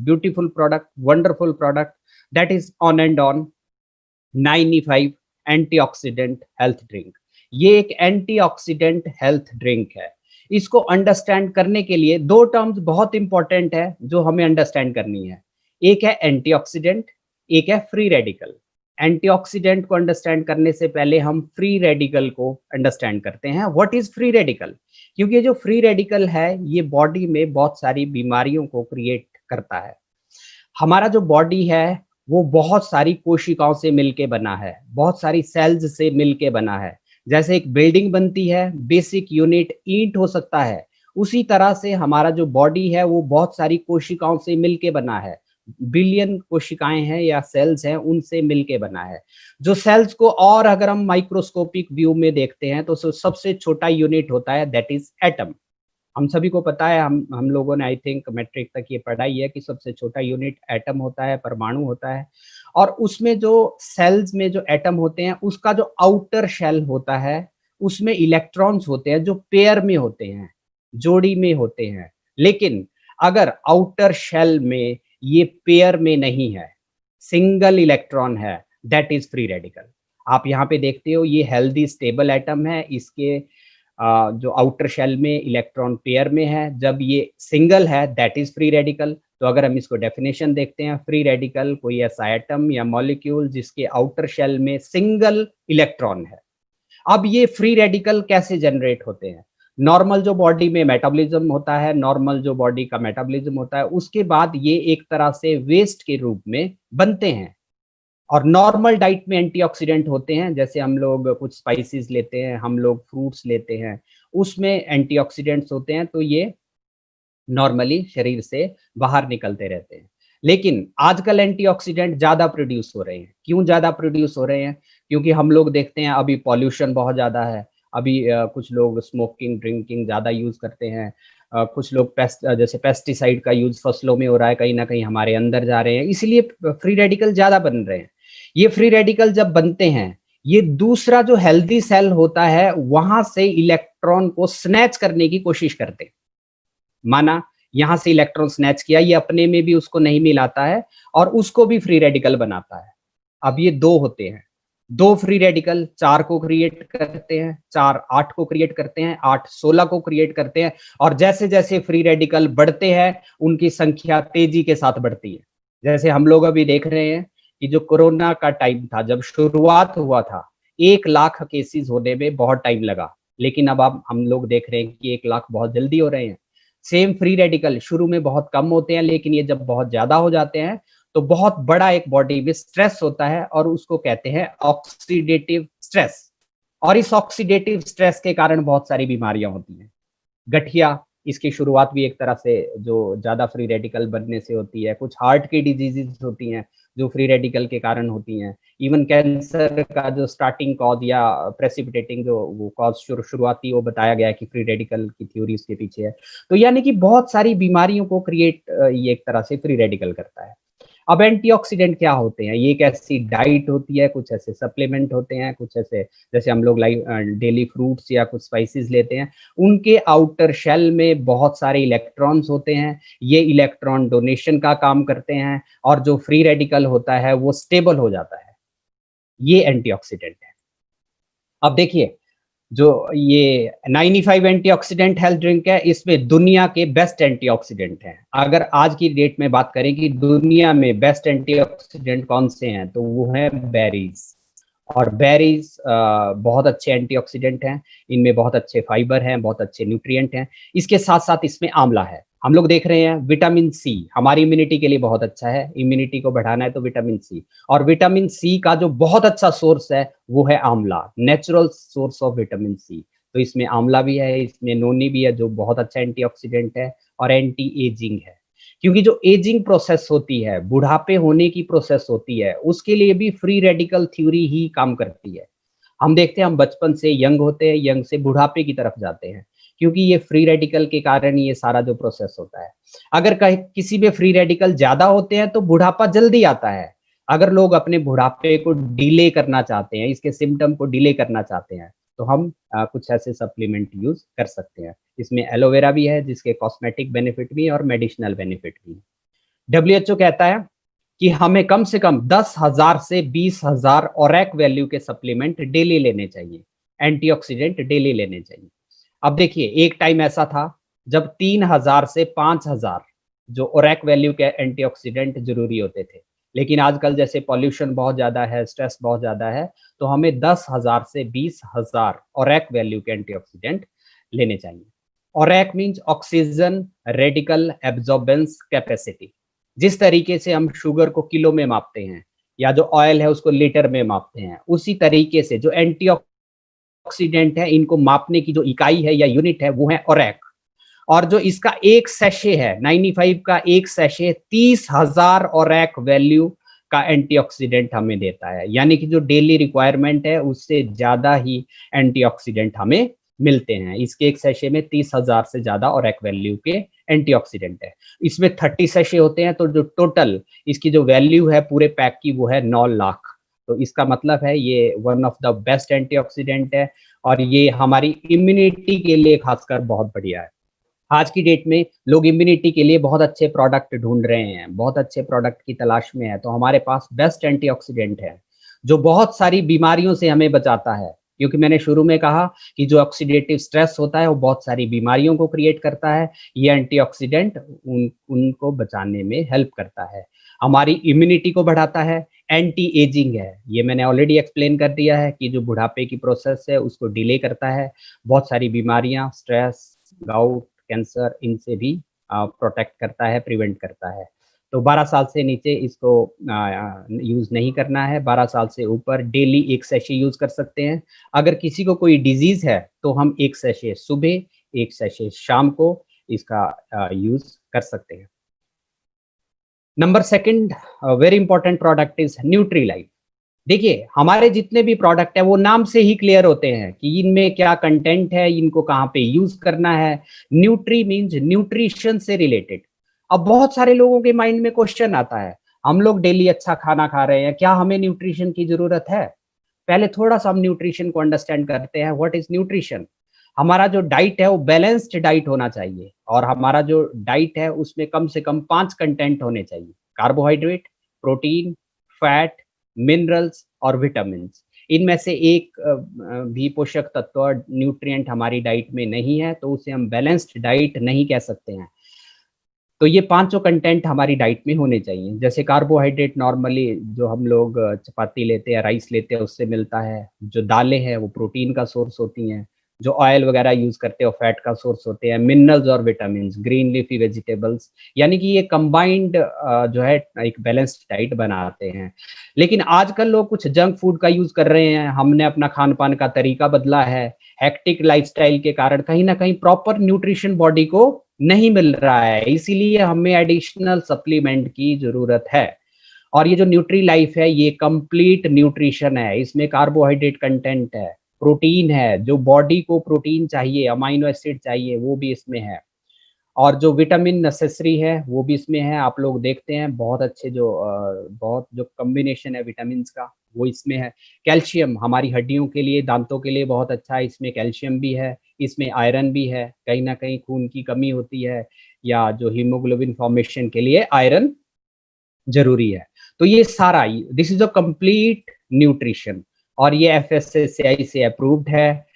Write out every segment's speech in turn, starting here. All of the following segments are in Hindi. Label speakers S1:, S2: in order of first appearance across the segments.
S1: beautiful product, wonderful product, that is on and on 95 antioxidant health drink. ये एक एंटीऑक्सीडेंट हेल्थ ड्रिंक है। इसको अंडरस्टैंड करने के लिए दो टर्म्स बहुत इंपॉर्टेंट है जो हमें अंडरस्टैंड करनी है। एक है एंटीऑक्सीडेंट, एक है फ्री रेडिकल। एंटीऑक्सीडेंट को अंडरस्टैंड करने से पहले हम फ्री रेडिकल को अंडरस्टैंड करते हैं। What is free radical? क्योंकि जो फ्री रेडिकल है ये बॉडी में बहुत सारी बीमारियों को क्रिएट करता है। हमारा जो बॉडी है वो बहुत सारी कोशिकाओं से मिलके बना है, बहुत सारी सेल्स से मिलके बना है। जैसे एक बिल्डिंग बनती है, बेसिक यूनिट ईंट हो सकता है, उसी तरह से हमारा जो बॉडी है वो बहुत सारी कोशिकाओं से मिलके बना है। बिलियन कोशिकाएं हैं या सेल्स हैं, उनसे मिलके बना है। जो सेल्स को और अगर हम माइक्रोस्कोपिक व्यू में देखते हैं तो सबसे छोटा यूनिट होता है, दैट इज एटम। हम सभी को पता है, हम लोगों ने आई थिंक मैट्रिक तक ये पढ़ाई है कि सबसे छोटा यूनिट एटम होता है, परमाणु होता है। और उसमें जो सेल्स में जो एटम होते हैं उसका जो आउटर शेल होता है उसमें इलेक्ट्रॉन्स होते हैं जो पेयर में होते हैं, जोड़ी में होते हैं। लेकिन अगर आउटर शेल में ये पेयर में नहीं है, सिंगल इलेक्ट्रॉन है, दैट इज फ्री रेडिकल। आप यहाँ पे देखते हो ये हेल्दी स्टेबल एटम है, इसके जो आउटर शेल में इलेक्ट्रॉन पेयर में है। जब ये सिंगल है दैट इज फ्री रेडिकल। तो अगर हम इसको डेफिनेशन देखते हैं, फ्री रेडिकल कोई ऐसा एटम या मॉलिक्यूल जिसके आउटर शेल में सिंगल इलेक्ट्रॉन है। अब ये फ्री रेडिकल कैसे जनरेट होते हैं? नॉर्मल जो बॉडी में मेटाबॉलिज्म होता है, नॉर्मल जो बॉडी का मेटाबॉलिज्म होता है, उसके बाद ये एक तरह से वेस्ट के रूप में बनते हैं। और नॉर्मल डाइट में एंटीऑक्सीडेंट होते हैं, जैसे हम लोग कुछ स्पाइसेस लेते हैं, हम लोग फ्रूट्स लेते हैं, उसमें एंटीऑक्सीडेंट्स होते हैं, तो ये नॉर्मली शरीर से बाहर निकलते रहते हैं। लेकिन आजकल एंटीऑक्सीडेंट ज़्यादा प्रोड्यूस हो रहे हैं। क्यों ज़्यादा प्रोड्यूस हो रहे हैं? क्योंकि हम लोग देखते हैं अभी पॉल्यूशन बहुत ज़्यादा है। अभी कुछ लोग स्मोकिंग, ड्रिंकिंग ज़्यादा यूज़ करते हैं। कुछ लोग जैसे पेस्टिसाइड का यूज़ फसलों में हो रहा है, कहीं ना कहीं हमारे अंदर जा रहे हैं, इसलिए फ्री रेडिकल ज़्यादा बन रहे हैं। ये फ्री रेडिकल जब बनते हैं, ये दूसरा जो हेल्दी सेल होता है वहां से इलेक्ट्रॉन को स्नैच करने की कोशिश करते हैं। माना यहां से इलेक्ट्रॉन स्नैच किया, ये अपने में भी उसको नहीं मिलाता है और उसको भी फ्री रेडिकल बनाता है। अब ये दो होते हैं, दो फ्री रेडिकल 4 को क्रिएट करते हैं, 4 8 को क्रिएट करते हैं, 8 16 को क्रिएट करते हैं। और जैसे जैसे फ्री रेडिकल बढ़ते हैं उनकी संख्या तेजी के साथ बढ़ती है। जैसे हम लोग अभी देख रहे हैं कि जो कोरोना का टाइम था, जब शुरुआत हुआ था, 1 लाख केसेस होने में बहुत टाइम लगा, लेकिन अब हम लोग देख रहे हैं कि 1 लाख बहुत जल्दी हो रहे हैं। सेम फ्री रेडिकल शुरू में बहुत कम होते हैं, लेकिन ये जब बहुत ज्यादा हो जाते हैं तो बहुत बड़ा एक बॉडी में स्ट्रेस होता है और उसको कहते हैं ऑक्सीडेटिव स्ट्रेस। और इस ऑक्सीडेटिव स्ट्रेस के कारण बहुत सारी बीमारियां होती हैं। गठिया, इसकी शुरुआत भी एक तरह से जो ज्यादा फ्री रेडिकल बनने से होती है। कुछ हार्ट की डिजीजेस होती हैं जो फ्री रेडिकल के कारण होती हैं। इवन कैंसर का जो स्टार्टिंग कॉज या प्रेसिपिटेटिंग जो वो कॉज शुरुआती वो बताया गया है कि फ्री रेडिकल की थ्योरी इसके पीछे है। तो यानी कि बहुत सारी बीमारियों को क्रिएट ये एक तरह से फ्री रेडिकल करता है। अब एंटीऑक्सीडेंट क्या होते हैं? ये एक ऐसी डाइट होती है, कुछ ऐसे सप्लीमेंट होते हैं, कुछ ऐसे जैसे हम लोग डेली फ्रूट्स या कुछ स्पाइसेस लेते हैं, उनके आउटर शेल में बहुत सारे इलेक्ट्रॉन्स होते हैं। ये इलेक्ट्रॉन डोनेशन का काम करते हैं और जो फ्री रेडिकल होता है वो स्टेबल हो जाता है। ये एंटीऑक्सीडेंट है। अब देखिए, जो ये 95 एंटीऑक्सीडेंट हेल्थ ड्रिंक है, इसमें दुनिया के बेस्ट एंटीऑक्सीडेंट हैं। अगर आज की डेट में बात करें कि दुनिया में बेस्ट एंटीऑक्सीडेंट कौन से हैं, तो वो है बेरीज। और बेरीज बहुत अच्छे एंटीऑक्सीडेंट हैं, इनमें बहुत अच्छे फाइबर हैं, बहुत अच्छे न्यूट्रिएंट हैं। इसके साथ साथ इसमें आंवला है। हम लोग देख रहे हैं विटामिन सी हमारी इम्यूनिटी के लिए बहुत अच्छा है। इम्यूनिटी को बढ़ाना है तो विटामिन सी, और विटामिन सी का जो बहुत अच्छा सोर्स है वो है amla, natural source of vitamin C. तो इसमें आंवला भी है, इसमें नोनी भी है जो बहुत अच्छा एंटीऑक्सीडेंट है और एंटी एजिंग है। क्योंकि जो एजिंग प्रोसेस होती है, बुढ़ापे होने की प्रोसेस होती है, उसके लिए भी फ्री रेडिकल थ्योरी ही काम करती है। हम देखते हैं हम बचपन से यंग होते हैं, यंग से बुढ़ापे की तरफ जाते हैं, क्योंकि ये फ्री रेडिकल के कारण ये सारा जो प्रोसेस होता है। अगर कहीं किसी में फ्री रेडिकल ज्यादा होते हैं तो बुढ़ापा जल्दी आता है। अगर लोग अपने बुढ़ापे को डिले करना चाहते हैं, इसके सिम्टम को डिले करना चाहते हैं, तो हम कुछ ऐसे सप्लीमेंट यूज कर सकते हैं। इसमें एलोवेरा भी है जिसके कॉस्मेटिक बेनिफिट भी है और मेडिसिनल बेनिफिट भी है। डब्ल्यूएचओ कहता है कि हमें कम से कम 10,000 से 20,000 ओरेक वैल्यू के सप्लीमेंट डेली लेने चाहिए, एंटीऑक्सीडेंट डेली लेने चाहिए। अब देखिए, एक टाइम ऐसा था जब 3,000 से 5,000 जो ओरेक वैल्यू के एंटीऑक्सीडेंट जरूरी होते थे, लेकिन आजकल जैसे पॉल्यूशन बहुत ज्यादा है, स्ट्रेस बहुत ज्यादा है, तो हमें 10,000 से 20,000 ओरेक वैल्यू के एंटीऑक्सीडेंट लेने चाहिए। ORAC means oxygen radical absorbance capacity. जिस तरीके से हम शुगर को किलो में मापते हैं या जो ऑयल है उसको लीटर में मापते हैं, उसी तरीके से जो एंटीऑक्सीडेंट है इनको मापने की जो इकाई है या यूनिट है वो है ओरेक। और जो इसका एक सैशे है 95 का एक सैशे 30,000 ओरेक वैल्यू का एंटीऑक्सीडेंट हमें देता है, यानी कि जो डेली रिक्वायरमेंट है उससे ज्यादा ही एंटीऑक्सीडेंट हमें मिलते हैं। इसके एक सैशे में 30,000 से ज्यादा ओरेक वैल्यू के एंटीऑक्सीडेंट है। इसमें 30 सैशे होते हैं, तो जो टोटल इसकी जो वैल्यू है पूरे पैक की वो है 9 लाख। तो इसका मतलब है ये one of the best antioxidant है और ये हमारी इम्यूनिटी के लिए खासकर बहुत बढ़िया है। आज की डेट में लोग इम्यूनिटी के लिए बहुत अच्छे प्रोडक्ट ढूंढ रहे हैं, बहुत अच्छे प्रोडक्ट की तलाश में है, तो हमारे पास बेस्ट एंटीऑक्सीडेंट है जो बहुत सारी बीमारियों से हमें बचाता है। क्योंकि मैंने शुरू में कहा कि जो ऑक्सीडेटिव स्ट्रेस होता है वो बहुत सारी बीमारियों को क्रिएट करता है, ये एंटीऑक्सीडेंट उनको बचाने में हेल्प करता है, हमारी इम्यूनिटी को बढ़ाता है, एंटी एजिंग है, ये मैंने ऑलरेडी एक्सप्लेन कर दिया है कि जो बुढ़ापे की प्रोसेस है उसको डिले करता है, बहुत सारी बीमारियां, स्ट्रेस, गाउट, कैंसर, इनसे भी प्रोटेक्ट करता है, प्रिवेंट करता है। तो 12 साल से नीचे इसको यूज़ नहीं करना है, 12 साल से ऊपर डेली एक सैशे यूज़ कर सकते हैं। अगर किसी को कोई डिजीज़ है तो हम एक सैशे सुबह, एक सैशे शाम को इसका यूज़ कर सकते हैं। Number second very important product is Nutrilife. देखिए, हमारे जितने भी प्रोडक्ट है वो नाम से ही क्लियर होते हैं कि इनमें क्या कंटेंट है, इनको कहाँ पे यूज करना है। न्यूट्री मीन्स न्यूट्रिशन से रिलेटेड। अब बहुत सारे लोगों के माइंड में क्वेश्चन आता है, हम लोग डेली अच्छा खाना खा रहे हैं, क्या हमें न्यूट्रिशन की जरूरत है? पहले थोड़ा सा हम न्यूट्रिशन को अंडरस्टैंड करते हैं। What is nutrition? हमारा जो डाइट है वो बैलेंस्ड डाइट होना चाहिए और हमारा जो डाइट है उसमें कम से कम 5 कंटेंट होने चाहिए: कार्बोहाइड्रेट, प्रोटीन, फैट, मिनरल्स और विटामिन। इनमें से एक भी पोषक तत्व न्यूट्रिएंट हमारी डाइट में नहीं है तो उसे हम बैलेंस्ड डाइट नहीं कह सकते हैं। तो ये पांचों कंटेंट हमारी डाइट में होने चाहिए। जैसे कार्बोहाइड्रेट नॉर्मली जो हम लोग चपाती लेते हैं, राइस लेते हैं, उससे मिलता है। जो दालें हैं वो प्रोटीन का सोर्स होती हैं। जो ऑयल वगैरह यूज करते हो फैट का सोर्स होते हैं। मिनरल्स और विटामिन, ग्रीन लीफी वेजिटेबल्स, यानी कि ये कंबाइंड जो है एक बैलेंस्ड डाइट बनाते हैं। लेकिन आजकल लोग कुछ जंक फूड का यूज कर रहे हैं, हमने अपना खान पान का तरीका बदला है। हेक्टिक लाइफस्टाइल के कारण कहीं ना कहीं प्रॉपर न्यूट्रिशन बॉडी को नहीं मिल रहा है, इसीलिए हमें एडिशनल सप्लीमेंट की जरूरत है। और ये जो न्यूट्री लाइफ है ये कंप्लीट न्यूट्रिशन है। इसमें कार्बोहाइड्रेट कंटेंट है, प्रोटीन है, जो बॉडी को प्रोटीन चाहिए, अमाइनो एसिड चाहिए, वो भी इसमें है। और जो विटामिन नेसेसरी है वो भी इसमें है। आप लोग देखते हैं बहुत अच्छे जो बहुत जो कॉम्बिनेशन है विटामिन का वो इसमें है। कैल्शियम हमारी हड्डियों के लिए, दांतों के लिए बहुत अच्छा है, इसमें कैल्शियम भी है, इसमें आयरन भी है। कहीं ना कहीं खून की कमी होती है या जो हीमोग्लोबिन फॉर्मेशन के लिए आयरन जरूरी है। तो ये सारा, this is a complete nutrition और ये FSSAI से अप्रूव्ड है।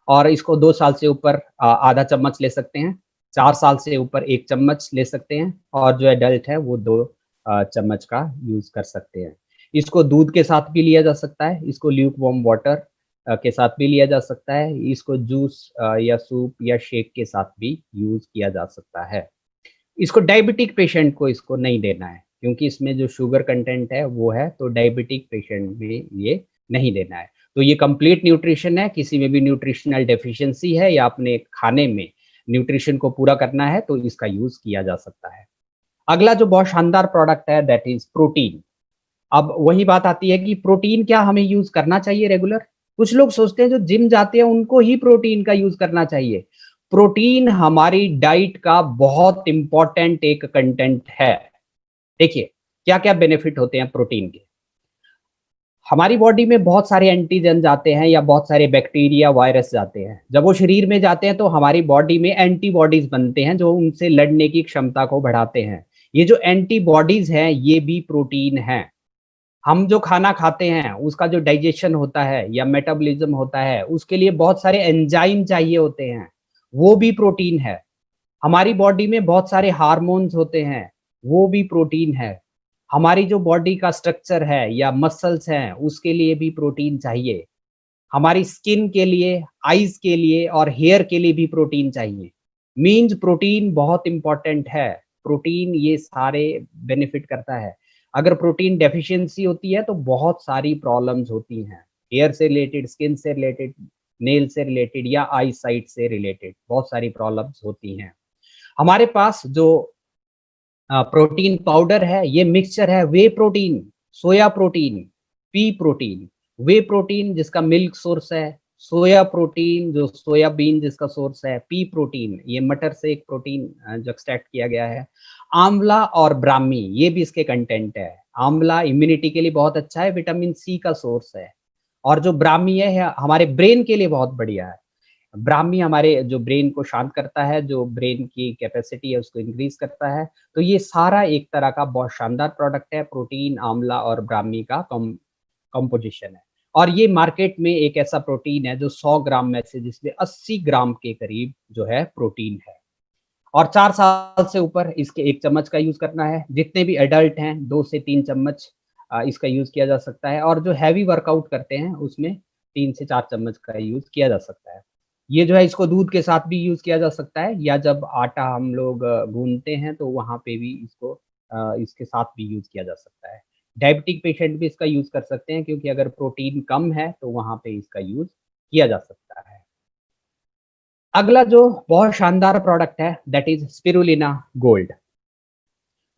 S1: और इसको 2 साल से ऊपर आधा चम्मच ले सकते हैं, 4 साल से ऊपर 1 चम्मच ले सकते हैं और जो एडल्ट है वो 2 चम्मच का यूज कर सकते हैं। इसको दूध के साथ भी लिया जा सकता है, इसको ल्यूक वार्म वाटर के साथ भी लिया जा सकता है, इसको जूस या सूप या शेक के साथ भी यूज किया जा सकता है। इसको डायबिटिक पेशेंट को इसको नहीं देना है क्योंकि इसमें जो शुगर कंटेंट है वो है, तो डायबिटिक पेशेंट में ये नहीं देना है। तो ये कंप्लीट न्यूट्रिशन है। किसी में भी न्यूट्रिशनल डेफिशिएंसी है या अपने खाने में न्यूट्रिशन को पूरा करना है तो इसका यूज किया जा सकता है। अगला जो बहुत शानदार प्रोडक्ट है दैट इज प्रोटीन। अब वही बात आती है कि प्रोटीन क्या हमें यूज करना चाहिए रेगुलर? कुछ लोग सोचते हैं जो जिम जाते हैं उनको ही प्रोटीन का यूज करना चाहिए। प्रोटीन हमारी डाइट का बहुत इंपॉर्टेंट एक कंटेंट है। देखिए, क्या क्या बेनिफिट होते हैं प्रोटीन के। हमारी बॉडी में बहुत सारे एंटीजन जाते हैं या बहुत सारे बैक्टीरिया, वायरस जाते हैं। जब वो शरीर में जाते हैं तो हमारी बॉडी में एंटीबॉडीज बनते हैं जो उनसे लड़ने की क्षमता को बढ़ाते हैं। ये जो एंटीबॉडीज हैं ये भी प्रोटीन हैं। हम जो खाना खाते हैं उसका जो डाइजेशन होता है या मेटाबॉलिज्म होता है उसके लिए बहुत सारे एंजाइम चाहिए होते हैं, वो भी प्रोटीन है। हमारी बॉडी में बहुत सारे हार्मोन्स होते हैं, वो भी प्रोटीन है। हमारी जो बॉडी का स्ट्रक्चर है या मसल्स हैं उसके लिए भी प्रोटीन चाहिए। हमारी स्किन के लिए, आईज के लिए और हेयर के लिए भी प्रोटीन चाहिए। मीन्स प्रोटीन बहुत इंपॉर्टेंट है। प्रोटीन ये सारे बेनिफिट करता है। अगर प्रोटीन डेफिशिएंसी होती है तो बहुत सारी प्रॉब्लम्स होती हैं, हेयर से रिलेटेड, स्किन से रिलेटेड, नेल से रिलेटेड या आई साइट से रिलेटेड बहुत सारी प्रॉब्लम्स होती हैं। हमारे पास जो प्रोटीन पाउडर है, ये मिक्सचर है whey protein, soya protein, pea protein. Whey protein जिसका मिल्क सोर्स है, सोया प्रोटीन जो सोयाबीन जिसका सोर्स है, पी प्रोटीन ये मटर से एक प्रोटीन जो एक्सट्रैक्ट किया गया है। आंवला और ब्राह्मी ये भी इसके कंटेंट है। आंवला इम्यूनिटी के लिए बहुत अच्छा है, विटामिन सी का सोर्स है। और जो ब्राह्मी है हमारे ब्रेन के लिए बहुत बढ़िया है। ब्राह्मी हमारे जो ब्रेन को शांत करता है, जो ब्रेन की कैपेसिटी है उसको इंक्रीज करता है। तो ये सारा एक तरह का बहुत शानदार प्रोडक्ट है, प्रोटीन, आंवला और ब्राह्मी का कंपोजिशन है। और ये मार्केट में एक ऐसा प्रोटीन है जो 100 ग्राम में से जिसमें 80 ग्राम के करीब जो है प्रोटीन है। और 4 साल से ऊपर इसके 1 चम्मच का यूज करना है। जितने भी एडल्ट हैं 2 से 3 चम्मच इसका यूज किया जा सकता है। और जो हैवी वर्कआउट करते हैं उसमें 3 से 4 चम्मच का यूज किया जा सकता है। ये जो है इसको दूध के साथ भी यूज किया जा सकता है, या जब आटा हम लोग गूंथते हैं तो वहाँ पे भी इसको इसके साथ भी यूज किया जा सकता है। डायबिटिक पेशेंट भी इसका यूज कर सकते हैं, क्योंकि अगर प्रोटीन कम है तो वहाँ पे इसका यूज किया जा सकता है। अगला जो बहुत शानदार प्रोडक्ट है दैट इज स्पिरुलिना गोल्ड।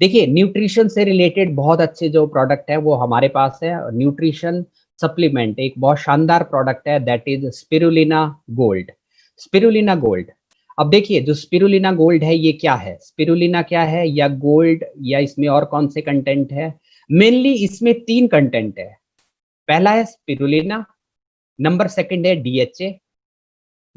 S1: देखिए, न्यूट्रिशन से रिलेटेड बहुत अच्छे जो प्रोडक्ट है वो हमारे पास है। न्यूट्रिशन सप्लीमेंट एक बहुत शानदार प्रोडक्ट है that is spirulina gold. Spirulina gold, अब देखिए जो स्पिरुलिना गोल्ड है ये क्या है, स्पिरुलिना क्या है या गोल्ड, या इसमें और कौन से कंटेंट है। मेनली इसमें 3 कंटेंट है। पहला है स्पिरुलिना, नंबर सेकंड है डीएचए,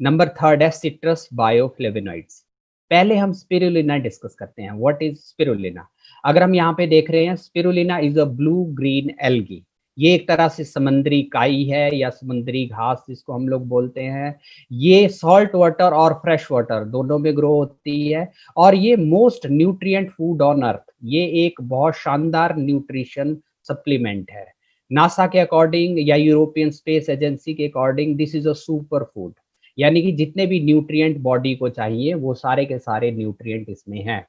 S1: नंबर थर्ड है सिट्रस बायोफ्लेवोनॉइड्स। पहले हम स्पिरुलिना डिस्कस करते हैं। What is spirulina. अगर हम यहाँ पे देख रहे हैं, spirulina is a blue green algae. ये एक तरह से समुद्री काई है या समुद्री घास जिसको हम लोग बोलते हैं। ये सॉल्ट वाटर और फ्रेश वाटर दोनों में ग्रो होती है। और ये most nutrient food on earth, ये एक बहुत शानदार न्यूट्रिशन सप्लीमेंट है। नासा के अकॉर्डिंग या यूरोपियन स्पेस एजेंसी के according this is a super food. यानी कि जितने भी न्यूट्रिएंट बॉडी को चाहिए वो सारे के सारे न्यूट्रिएंट इसमें हैं।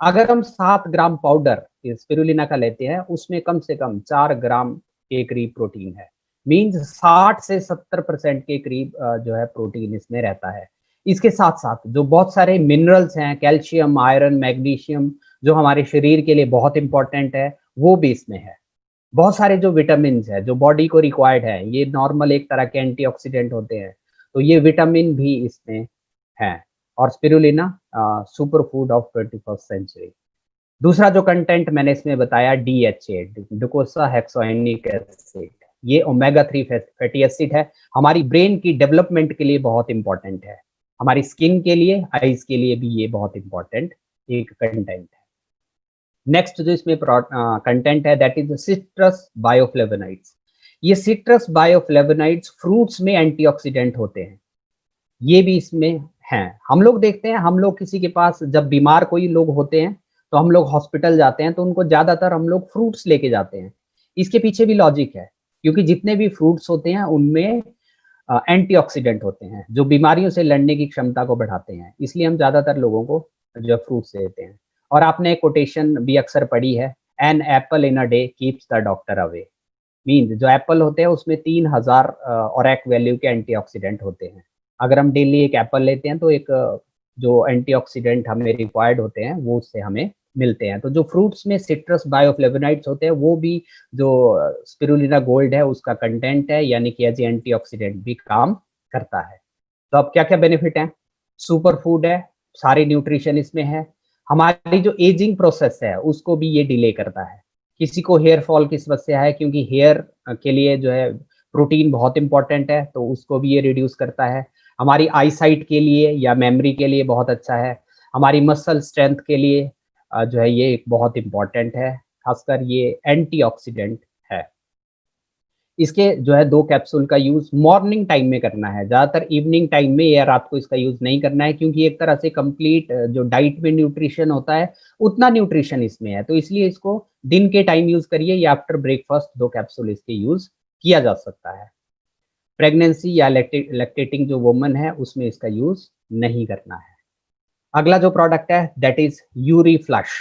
S1: अगर हम 7 ग्राम पाउडर स्पिरुलिना का लेते हैं उसमें कम से कम 4 ग्राम के करीब प्रोटीन है। मींस 60 से 70% के करीब जो है प्रोटीन इसमें रहता है। इसके साथ साथ जो बहुत सारे मिनरल्स हैं, कैल्शियम, आयरन, मैग्नीशियम, जो हमारे शरीर के लिए बहुत इंपॉर्टेंट है, वो भी इसमें है। बहुत सारे जो विटामिन है जो बॉडी को रिक्वायर्ड है, ये नॉर्मल एक तरह के एंटीऑक्सीडेंट होते हैं, तो ये विटामिन भी इसमें है। और spirulina super food of 21st century. दूसरा जो कंटेंट मैंने इसमें बताया डीएचए, डोकोसा हेक्सोएनिक एसिड, ये ओमेगा 3 फैटी एसिड है। हमारी ब्रेन की डेवलपमेंट के लिए बहुत इंपॉर्टेंट है। हमारी स्किन के लिए, आईज के लिए भी ये बहुत इंपॉर्टेंट एक कंटेंट है। नेक्स्ट जो इसमें कंटेंट है दैट इज सिट्रस बायोफ्लेवोनॉइड्स। ये सिट्रस बायोफ्लेवोनॉइड्स फ्रूट्स में एंटीऑक्सीडेंट होते हैं, ये भी इसमें हैं। हम लोग देखते हैं, हम लोग किसी के पास जब बीमार कोई लोग होते हैं तो हम लोग हॉस्पिटल जाते हैं तो उनको ज्यादातर हम लोग फ्रूट्स लेके जाते हैं। इसके पीछे भी लॉजिक है, क्योंकि जितने भी फ्रूट्स होते हैं उनमें एंटीऑक्सीडेंट होते हैं जो बीमारियों से लड़ने की क्षमता को बढ़ाते हैं। इसलिए हम ज्यादातर लोगों को जो फ्रूट्स देते हैं। और आपने कोटेशन भी अक्सर पढ़ी है, an apple in a day keeps the doctor away. Mean जो एप्पल होते हैं उसमें 3000 और एक वैल्यू के एंटीऑक्सीडेंट होते हैं। अगर हम डेली एक एप्पल लेते हैं तो एक जो एंटीऑक्सीडेंट हमें रिक्वायर्ड होते हैं वो उससे हमें मिलते हैं। तो जो फ्रूट्स में सिट्रस बायोफ्लेवोनॉइड्स होते हैं वो भी जो स्पिरुलिना गोल्ड है उसका कंटेंट है, यानी कि एज एंटीऑक्सीडेंट भी काम करता है। तो अब क्या क्या बेनिफिट है, सुपर फूड है, सारी न्यूट्रिशन इसमें है। हमारी जो एजिंग प्रोसेस है उसको भी ये डिले करता है। किसी को हेयर फॉल की समस्या है, क्योंकि हेयर के लिए जो है प्रोटीन बहुत इंपॉर्टेंट है, तो उसको भी ये रिड्यूस करता है। हमारी आई साइट के लिए या मेमोरी के लिए बहुत अच्छा है। हमारी मसल स्ट्रेंथ के लिए, जो है ये एक बहुत इंपॉर्टेंट है, खासकर ये एंटीऑक्सीडेंट है। इसके जो है 2 कैप्सूल का यूज़ मॉर्निंग टाइम में करना है, ज़्यादातर इवनिंग टाइम में या रात को इसका यूज़ नहीं करना है, क्योंकि एक तरह से कंप्लीट जो डाइट में न्यूट्रिशन होता है, उतना न्यूट्रिशन इसमें है। तो इसलिए इसको दिन के टाइम यूज़ करिए या आफ्टर ब्रेकफास्ट 2 कैप्सूल इसके यूज़ किया जा सकता है। प्रेगनेंसी या लैक्टेटिंग जो वुमन है, उसमें इसका यूज़ नहीं करना है। अगला जो प्रोडक्ट है that is Yuri flush.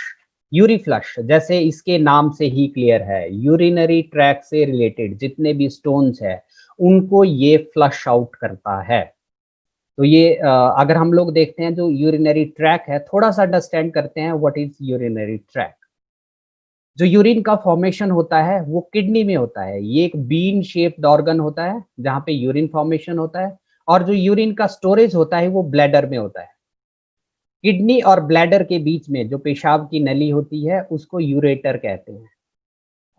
S1: Yuri flush जैसे इसके नाम से ही क्लियर है, यूरिनरी ट्रैक से रिलेटेड जितने भी स्टोन्स है उनको ये फ्लश आउट करता है। तो ये अगर हम लोग देखते हैं जो यूरिनरी ट्रैक है, थोड़ा सा अंडरस्टैंड करते हैं व्हाट इज यूरिनरी ट्रैक। जो यूरिन का फॉर्मेशन होता है वो किडनी में होता है। ये एक बीन शेप्ड ऑर्गन होता है जहाँ पे यूरिन फॉर्मेशन होता है, और जो यूरिन का स्टोरेज होता है वो ब्लैडर में होता है। किडनी और ब्लैडर के बीच में जो पेशाब की नली होती है उसको यूरेटर कहते हैं,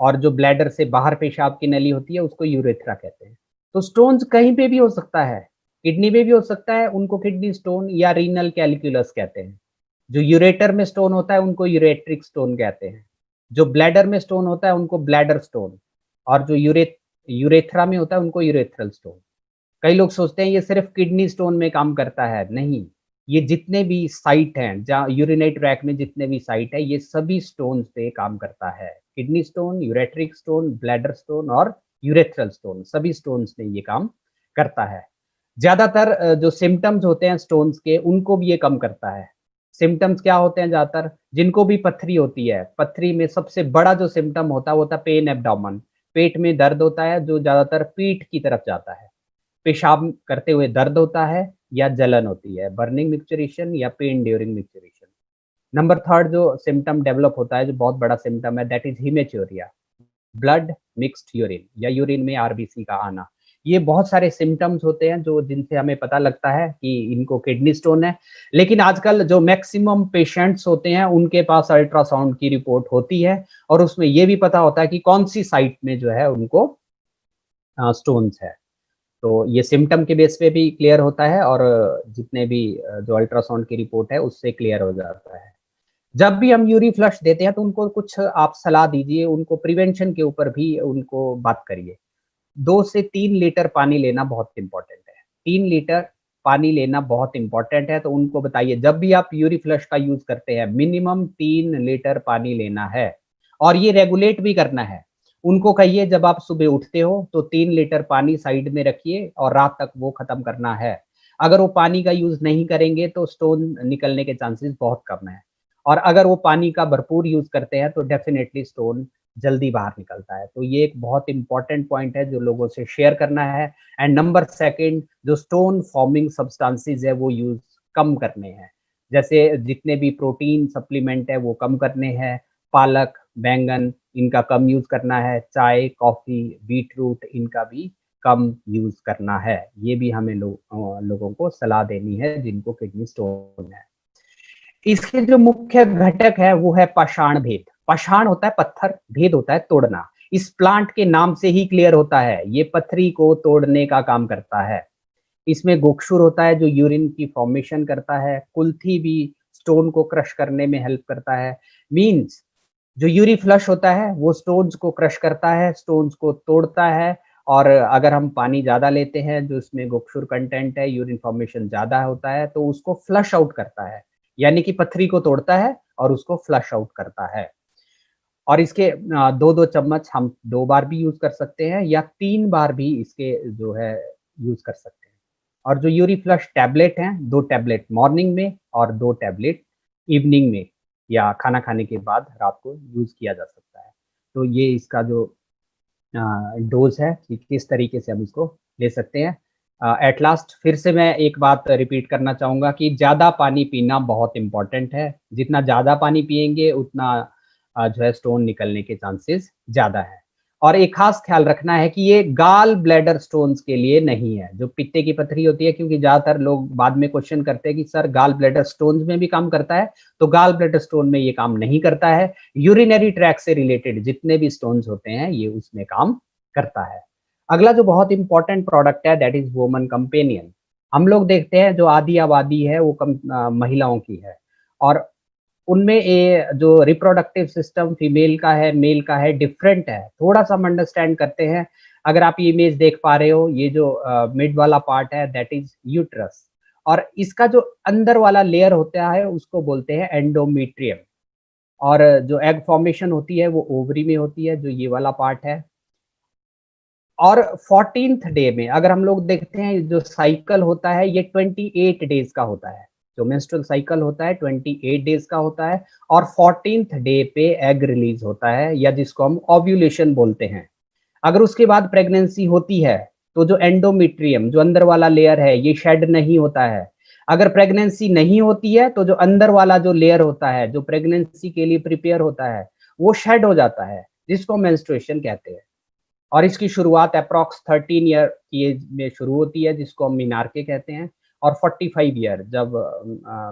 S1: और जो ब्लैडर से बाहर पेशाब की नली होती है उसको यूरेथ्रा कहते हैं। तो स्टोन्स कहीं पे भी हो सकता है, किडनी में भी हो सकता है, उनको किडनी स्टोन या रीनल कैलिकुलस कहते हैं। जो यूरेटर में स्टोन होता है उनको यूरेट्रिक स्टोन कहते हैं। जो ब्लैडर में स्टोन होता है उनको ब्लैडर स्टोन, और जो यूरेथ्रा में होता है उनको यूरेथ्रल स्टोन। कई लोग सोचते हैं ये सिर्फ किडनी स्टोन में काम करता है, नहीं। ये जितने भी साइट हैं जहाँ यूरिनरी ट्रैक में जितने भी साइट है, ये सभी स्टोन्स पे काम करता है। Kidney stone, ureteric stone, bladder stone और यूरेथ्रल स्टोन, सभी स्टोन्स में ये काम करता है। ज़्यादातर जो सिम्पटम्स होते हैं स्टोन्स के, उनको भी ये कम करता है। सिम्पटम्स क्या होते हैं ज़्यादातर? जिनको भी पथरी होती है, पथरी में सबसे बड़ा जो सिम्पटम होता है वो होता है पेन एब्डोमेन। पेट में दर्द होता है जो ज़्यादातर पीठ की तरफ जाता है। पेशाब करते हुए दर्द होता है या जलन होती है, बर्निंग मिक्सचरेशन या पेन ड्यूरिंग मिक्सचरेशन। नंबर 3 जो सिम्पटम डेवलप होता है, जो बहुत बड़ा सिम्पटम है, that is haematuria, blood mixed urine या यूरिन में आरबीसी का आना। ये बहुत सारे सिम्पटम्स होते हैं जो जिनसे हमें पता लगता है कि इनको किडनी स्टोन है। लेकिन आजकल जो मैक्सिमम पेशेंट्स होते हैं उनके पास अल्ट्रासाउंड की रिपोर्ट होती है, और उसमें ये भी पता होता है कि कौन सी साइट में जो है उनको स्टोन्स है। तो ये सिम्पटम के बेस पे भी क्लियर होता है, और जितने भी जो अल्ट्रासाउंड की रिपोर्ट है उससे क्लियर हो जाता है। जब भी हम यूरी फ्लश देते हैं तो उनको कुछ आप सलाह दीजिए, उनको प्रिवेंशन के ऊपर भी उनको बात करिए। 2 से 3 लीटर पानी लेना बहुत इम्पोर्टेंट है। 3 लीटर पानी लेना बहुत इम्पोर्टेंट है, तो उनको बताइए जब भी आप यूरी फ्लश का यूज़ करते हैं मिनिमम 3 लीटर पानी लेना है, और ये रेगुलेट भी करना है। उनको कहिए जब आप सुबह उठते हो तो 3 लीटर पानी साइड में रखिए और रात तक वो खत्म करना है। अगर वो पानी का यूज़ नहीं करेंगे तो स्टोन निकलने के चांसेस बहुत कम है, और अगर वो पानी का भरपूर यूज़ करते हैं तो डेफ़िनेटली स्टोन जल्दी बाहर निकलता है। तो ये एक बहुत इम्पोर्टेंट पॉइंट है जो लोगों से शेयर करना है। एंड नंबर 2 जो स्टोन फॉर्मिंग सब्सटेंसेस है वो यूज़ कम करने हैं। जैसे जितने भी प्रोटीन सप्लीमेंट है वो कम करने हैं, पालक, बैंगन इनका कम यूज़ करना है, चाय, कॉफ़ी, बीटरूट इनका भी कम यूज़ करना है। ये भी हमें लोगों को सलाह देनी है जिनको किडनी स्टोन है। इसके जो मुख्य घटक है वो है पाषाण भेद। पाषाण होता है पत्थर, भेद होता है तोड़ना। इस प्लांट के नाम से ही क्लियर होता है, ये पथरी को तोड़ने का काम करता है। इसमें गोक्षुर होता है जो यूरिन की फॉर्मेशन करता है। कुल्थी भी स्टोन को क्रश करने में हेल्प करता है। मीन्स जो यूरी फ्लश होता है वो स्टोन्स को क्रश करता है, स्टोन्स को तोड़ता है, और अगर हम पानी ज़्यादा लेते हैं जो इसमें गोक्षुर कंटेंट है, यूरिन फॉर्मेशन ज़्यादा होता है, तो उसको फ्लश आउट करता है। यानी कि पथरी को तोड़ता है और उसको फ्लश आउट करता है। और इसके 2-2 चम्मच हम 2 बार भी यूज़ कर सकते हैं या 3 बार भी इसके जो है यूज़ कर सकते हैं। और जो यूरी फ्लश टैबलेट हैं, 2 टैबलेट मॉर्निंग में और 2 टैबलेट इवनिंग में या खाना खाने के बाद रात को यूज़ किया जा सकता है। तो ये इसका जो डोज़ है कि किस तरीके से हम इसको ले सकते हैं। एट लास्ट फिर से मैं एक बात रिपीट करना चाहूँगा कि ज़्यादा पानी पीना बहुत इम्पोर्टेंट है। जितना ज़्यादा पानी पिएँगे उतना जो है स्टोन निकलने के चांसेस ज़्यादा है। और एक ख़ास ख़्याल रखना है कि ये गाल ब्लैडर स्टोन्स के लिए नहीं है, जो पित्ते की पथरी होती है, क्योंकि ज़्यादातर लोग बाद में क्वेश्चन करते हैं कि सर गाल ब्लैडर स्टोन्स में भी काम करता है? तो गाल ब्लैडर स्टोन में ये काम नहीं करता है। यूरिनरी ट्रैक से रिलेटेड जितने भी स्टोन्स होते हैं ये उसमें काम करता है। अगला जो बहुत इंपॉर्टेंट प्रोडक्ट है दैट इज वुमन कंपेनियन। हम लोग देखते हैं जो आधी आबादी है वो महिलाओं की है, और उनमें ये जो रिप्रोडक्टिव सिस्टम फीमेल का है, मेल का है, डिफरेंट है। थोड़ा-सा हम अंडरस्टैंड करते हैं। अगर आप ये इमेज देख पा रहे हो, ये जो मिड वाला पार्ट है दैट इज़ यूट्रस और इसका जो अंदर वाला लेयर होता है उसको बोलते हैं एंडोमेट्रियम और जो एग फॉर्मेशन होती है वो ओवरी में होती है, जो ये वाला पार्ट है। और 14th डे में अगर हम लोग देखते हैं जो साइकिल होता है ये 28 डेज़ का होता है। जो मेंस्ट्रुअल साइकिल होता है 28 डेज़ का होता है और 14th डे पे एग रिलीज़ होता है या जिसको हम ओव्यूलेशन बोलते हैं। अगर उसके बाद प्रेगनेंसी होती है, तो जो एंडोमेट्रियम जो अंदर वाला लेयर है ये शेड नहीं होता है। अगर प्रेगनेंसी नहीं होती है, तो जो अंदर वाला जो लेयर होता है, जो प्रेगनेंसी के लिए प्रिपेयर होता है, वो शेड हो जाता है, जिसको मेंस्ट्रुएशन कहते हैं। और इसकी शुरुआत अप्रॉक्स 13 ईयर की एज में शुरू होती है जिसको हम मीनार्के कहते हैं और 45 ईयर जब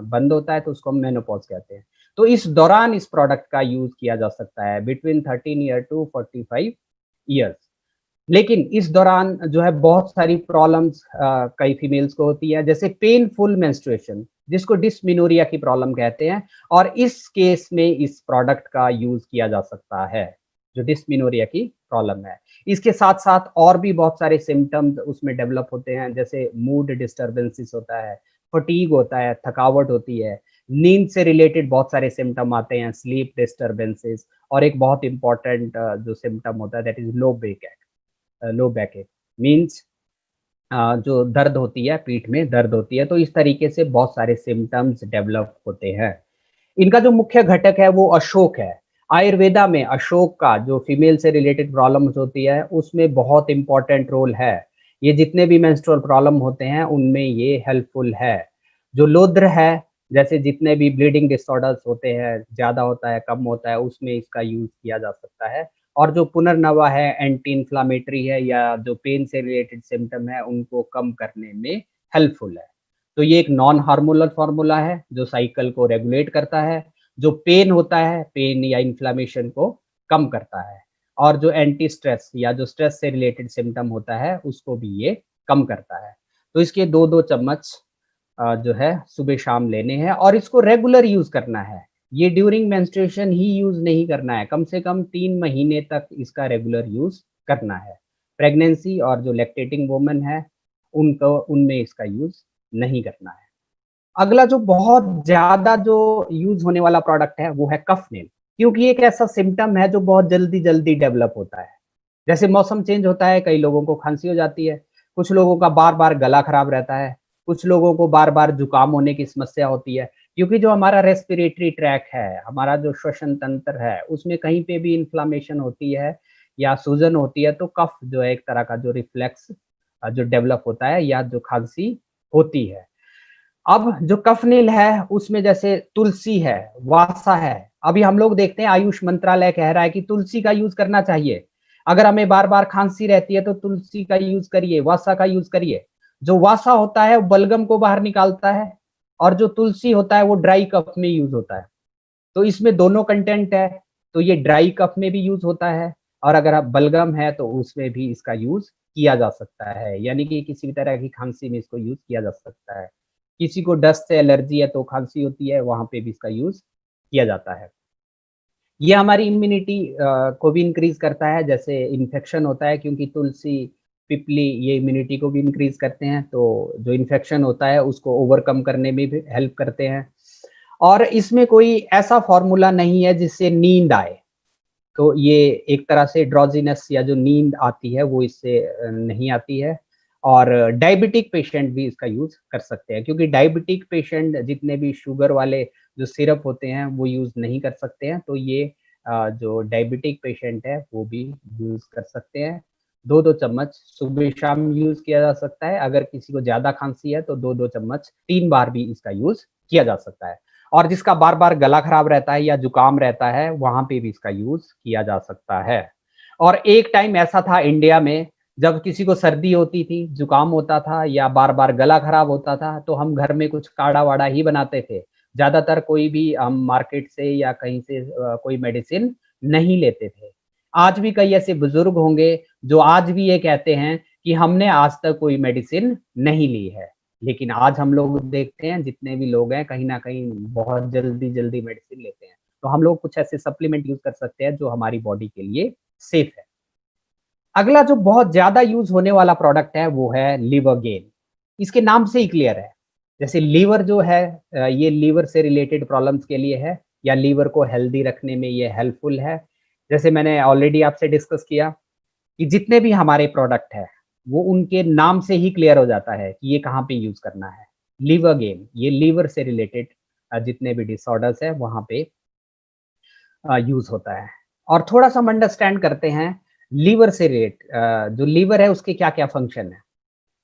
S1: बंद होता है तो उसको हम मेनोपॉज़ कहते हैं। तो इस दौरान इस प्रोडक्ट का यूज़ किया जा सकता है बिटवीन 13 ईयर टू 45 ईयर्स। लेकिन इस दौरान जो है बहुत सारी प्रॉब्लम्स कई फीमेल्स को होती है जैसे पेनफुल मेंस्ट्रुएशन जिसको डिस्मेनोरिया की प्रॉब्लम कहते हैं और इस केस में इस प्रोडक्ट का यूज़ किया जा सकता है, जो डिस्मेनोरिया की प्रॉब्लम है। इसके साथ-साथ और भी बहुत सारे सिम्पटम्स उसमें डेवलप होते हैं जैसे मूड डिस्टर्बेंसेस होता है, फटीग होता है, थकावट होती है, नींद से रिलेटेड बहुत सारे सिम्पटम आते हैं, स्लीप डिस्टर्बेंसेस और एक बहुत इम्पोर्टेंट जो सिम्पटम होता है दैट इज़ लो बैक एक मीन्स जो दर्द होती है, पीठ में दर्द होती है, तो इस तरीके से बहुत सारे सिम्पटम्स डेवलप होते हैं। इनका जो मुख्य घटक है वो अशोक है। आयुर्वेदा में अशोक का जो फीमेल से रिलेटेड प्रॉब्लम्स होती है, उसमें बहुत इम्पोर्टेंट रोल है। ये जितने भी मेंस्ट्रुअल प्रॉब्लम होते हैं, उनमें ये हेल्पफुल है। जो लोद्र है, जैसे जितने भी ब्लीडिंग डिसऑर्डर्स होते हैं, ज़्यादा होता है, कम होता है, उसमें इसका यूज़ किया जा सकता है। और जो पुनर्नवा है, एंटी इन्फ्लेमेटरी है या जो पेन से रिलेटेड सिम्पटम है, उनको कम करने में हेल्पफुल है। तो ये एक नॉन हार्मोनल फ़ॉर्मूला है, जो साइकिल को रेगुलेट करता है, जो पेन होता है, पेन या इन्फ्लेमेशन को कम करता है और जो एंटी स्ट्रेस या जो स्ट्रेस से रिलेटेड सिम्पटम होता है, उसको भी ये कम करता है। तो इसके 2-2 चम्मच जो है सुबह-शाम लेने हैं और इसको रेगुलर यूज़ करना है। ये ड्यूरिंग मेंस्ट्रुएशन ही यूज़ नहीं करना है, कम से कम 3 महीने तक इसका रेगुलर यूज़ करना है। प्रेगनेंसी और जो लैक्टेटिंग वुमन है, उनको उनमें इसका यूज़ नहीं करना है। अगला जो बहुत ज़्यादा जो यूज़ होने वाला प्रोडक्ट है, वो है कफ नेल क्योंकि ये एक ऐसा सिम्पटम है जो बहुत जल्दी-जल्दी डेवलप होता है। जैसे मौसम चेंज होता है, कई लोगों को खाँसी हो जाती है, कुछ लोगों का बार-बार गला खराब रहता है, कुछ लोगों को बार-बार जुकाम होने की समस्या होती है, क्योंकि जो हमारा रेस्पिरेटरी ट्रैक है, हमारा जो श्वसन तंत्र है, उसमें कहीं पे भी इन्फ्लेमेशन होती है या सूजन होती है, तो कफ जो है एक तरह का जो रिफ्लेक्स जो डेवलप होता है या जो खाँसी होती है। अब जो कफनील है, उसमें जैसे तुलसी है, वासा है। अभी हम लोग देखते हैं आयुष मंत्रालय कह रहा है कि तुलसी का यूज़ करना चाहिए। अगर हमें बार-बार खाँसी रहती है तो तुलसी का यूज़ करिए, वासा का यूज़ करिए। जो वासा होता है वो बलगम को बाहर निकालता है और जो तुलसी होता है वो ड्राई कफ में यूज़ होता है। तो इसमें दोनों कंटेंट है, तो ये ड्राई कफ में भी यूज़ होता है और अगर आप बलगम है तो उसमें भी इसका यूज़ किया जा सकता है। यानी कि किसी भी तरह की खाँसी में इसको यूज़ किया जा सकता है। किसी को डस्ट से एलर्जी है तो खाँसी होती है, वहाँ पे भी इसका यूज़ किया जाता है। ये हमारी इम्यूनिटी को भी इंक्रीज़ करता है, जैसे इन्फेक्शन होता है क्योंकि तुलसी, पिपली ये इम्यूनिटी को भी इंक्रीज़ करते हैं, तो जो इन्फेक्शन होता है उसको ओवरकम करने में भी हेल्प करते हैं। और इसमें कोई ऐसा फ़ॉर्मूला नहीं है जिससे नींद आए। तो ये एक तरह से ड्रॉज़ीनेस या जो नींद आती है वो इससे नहीं आती है और डायबिटिक पेशेंट भी इसका यूज़ कर सकते हैं क्योंकि डायबिटिक पेशेंट जितने भी शुगर वाले जो सिरप होते हैं वो यूज़ नहीं कर सकते हैं, तो ये जो डायबिटिक पेशेंट है वो भी यूज़ कर सकते हैं। 2-2 चम्मच सुबह-शाम यूज़ किया जा सकता है, अगर किसी को ज़्यादा खाँसी है तो 2-2 चम्मच 3 बार भी इसका यूज़ किया जा सकता है। और जिसका बार-बार गला खराब रहता है या जुकाम रहता है, वहाँ पे भी इसका यूज़ किया जा सकता है। और एक टाइम ऐसा था इंडिया में जब किसी को सर्दी होती थी, जुकाम होता था या बार-बार गला खराब होता था, तो हम घर में कुछ काढ़ा-वाढ़ा ही बनाते थे। ज़्यादातर कोई भी हम मार्केट से या कहीं से कोई मेडिसिन नहीं लेते थे। आज भी कई ऐसे बुज़ुर्ग होंगे जो आज भी ये कहते हैं कि हमने आज तक कोई मेडिसिन नहीं ली है। लेकिन आज हम लोग देखते हैं जितने भी लोग हैं कहीं न कहीं बहुत जल्दी-जल्दी मेडिसिन लेते हैं। तो हम लोग कुछ ऐसे सप्लीमेंट यूज़ कर सकते हैं जो हमारी बॉडी के लिए सेफ है। अगला जो बहुत ज़्यादा यूज़ होने वाला प्रोडक्ट है वो है लिवर गेन। इसके नाम से ही क्लियर है। जैसे लीवर जो है ये लीवर से रिलेटेड प्रॉब्लम्स के लिए है या लीवर को हेल्दी रखने में ये हेल्पफुल है। जैसे मैंने ऑलरेडी आपसे डिस्कस किया कि जितने भी हमारे प्रोडक्ट हैं, वो उनके नाम से ही क्लियर हो जाता है कि ये कहाँ पे यूज़ करना है। लिवर गेन, ये लिवर से रिलेटेड जितने भी डिसऑर्डर्स हैं वहाँ पे यूज़ होता है। और थोड़ा-सा हम अंडरस्टैंड करते हैं लीवर से जो लीवर है उसके क्या-क्या फंक्शन है।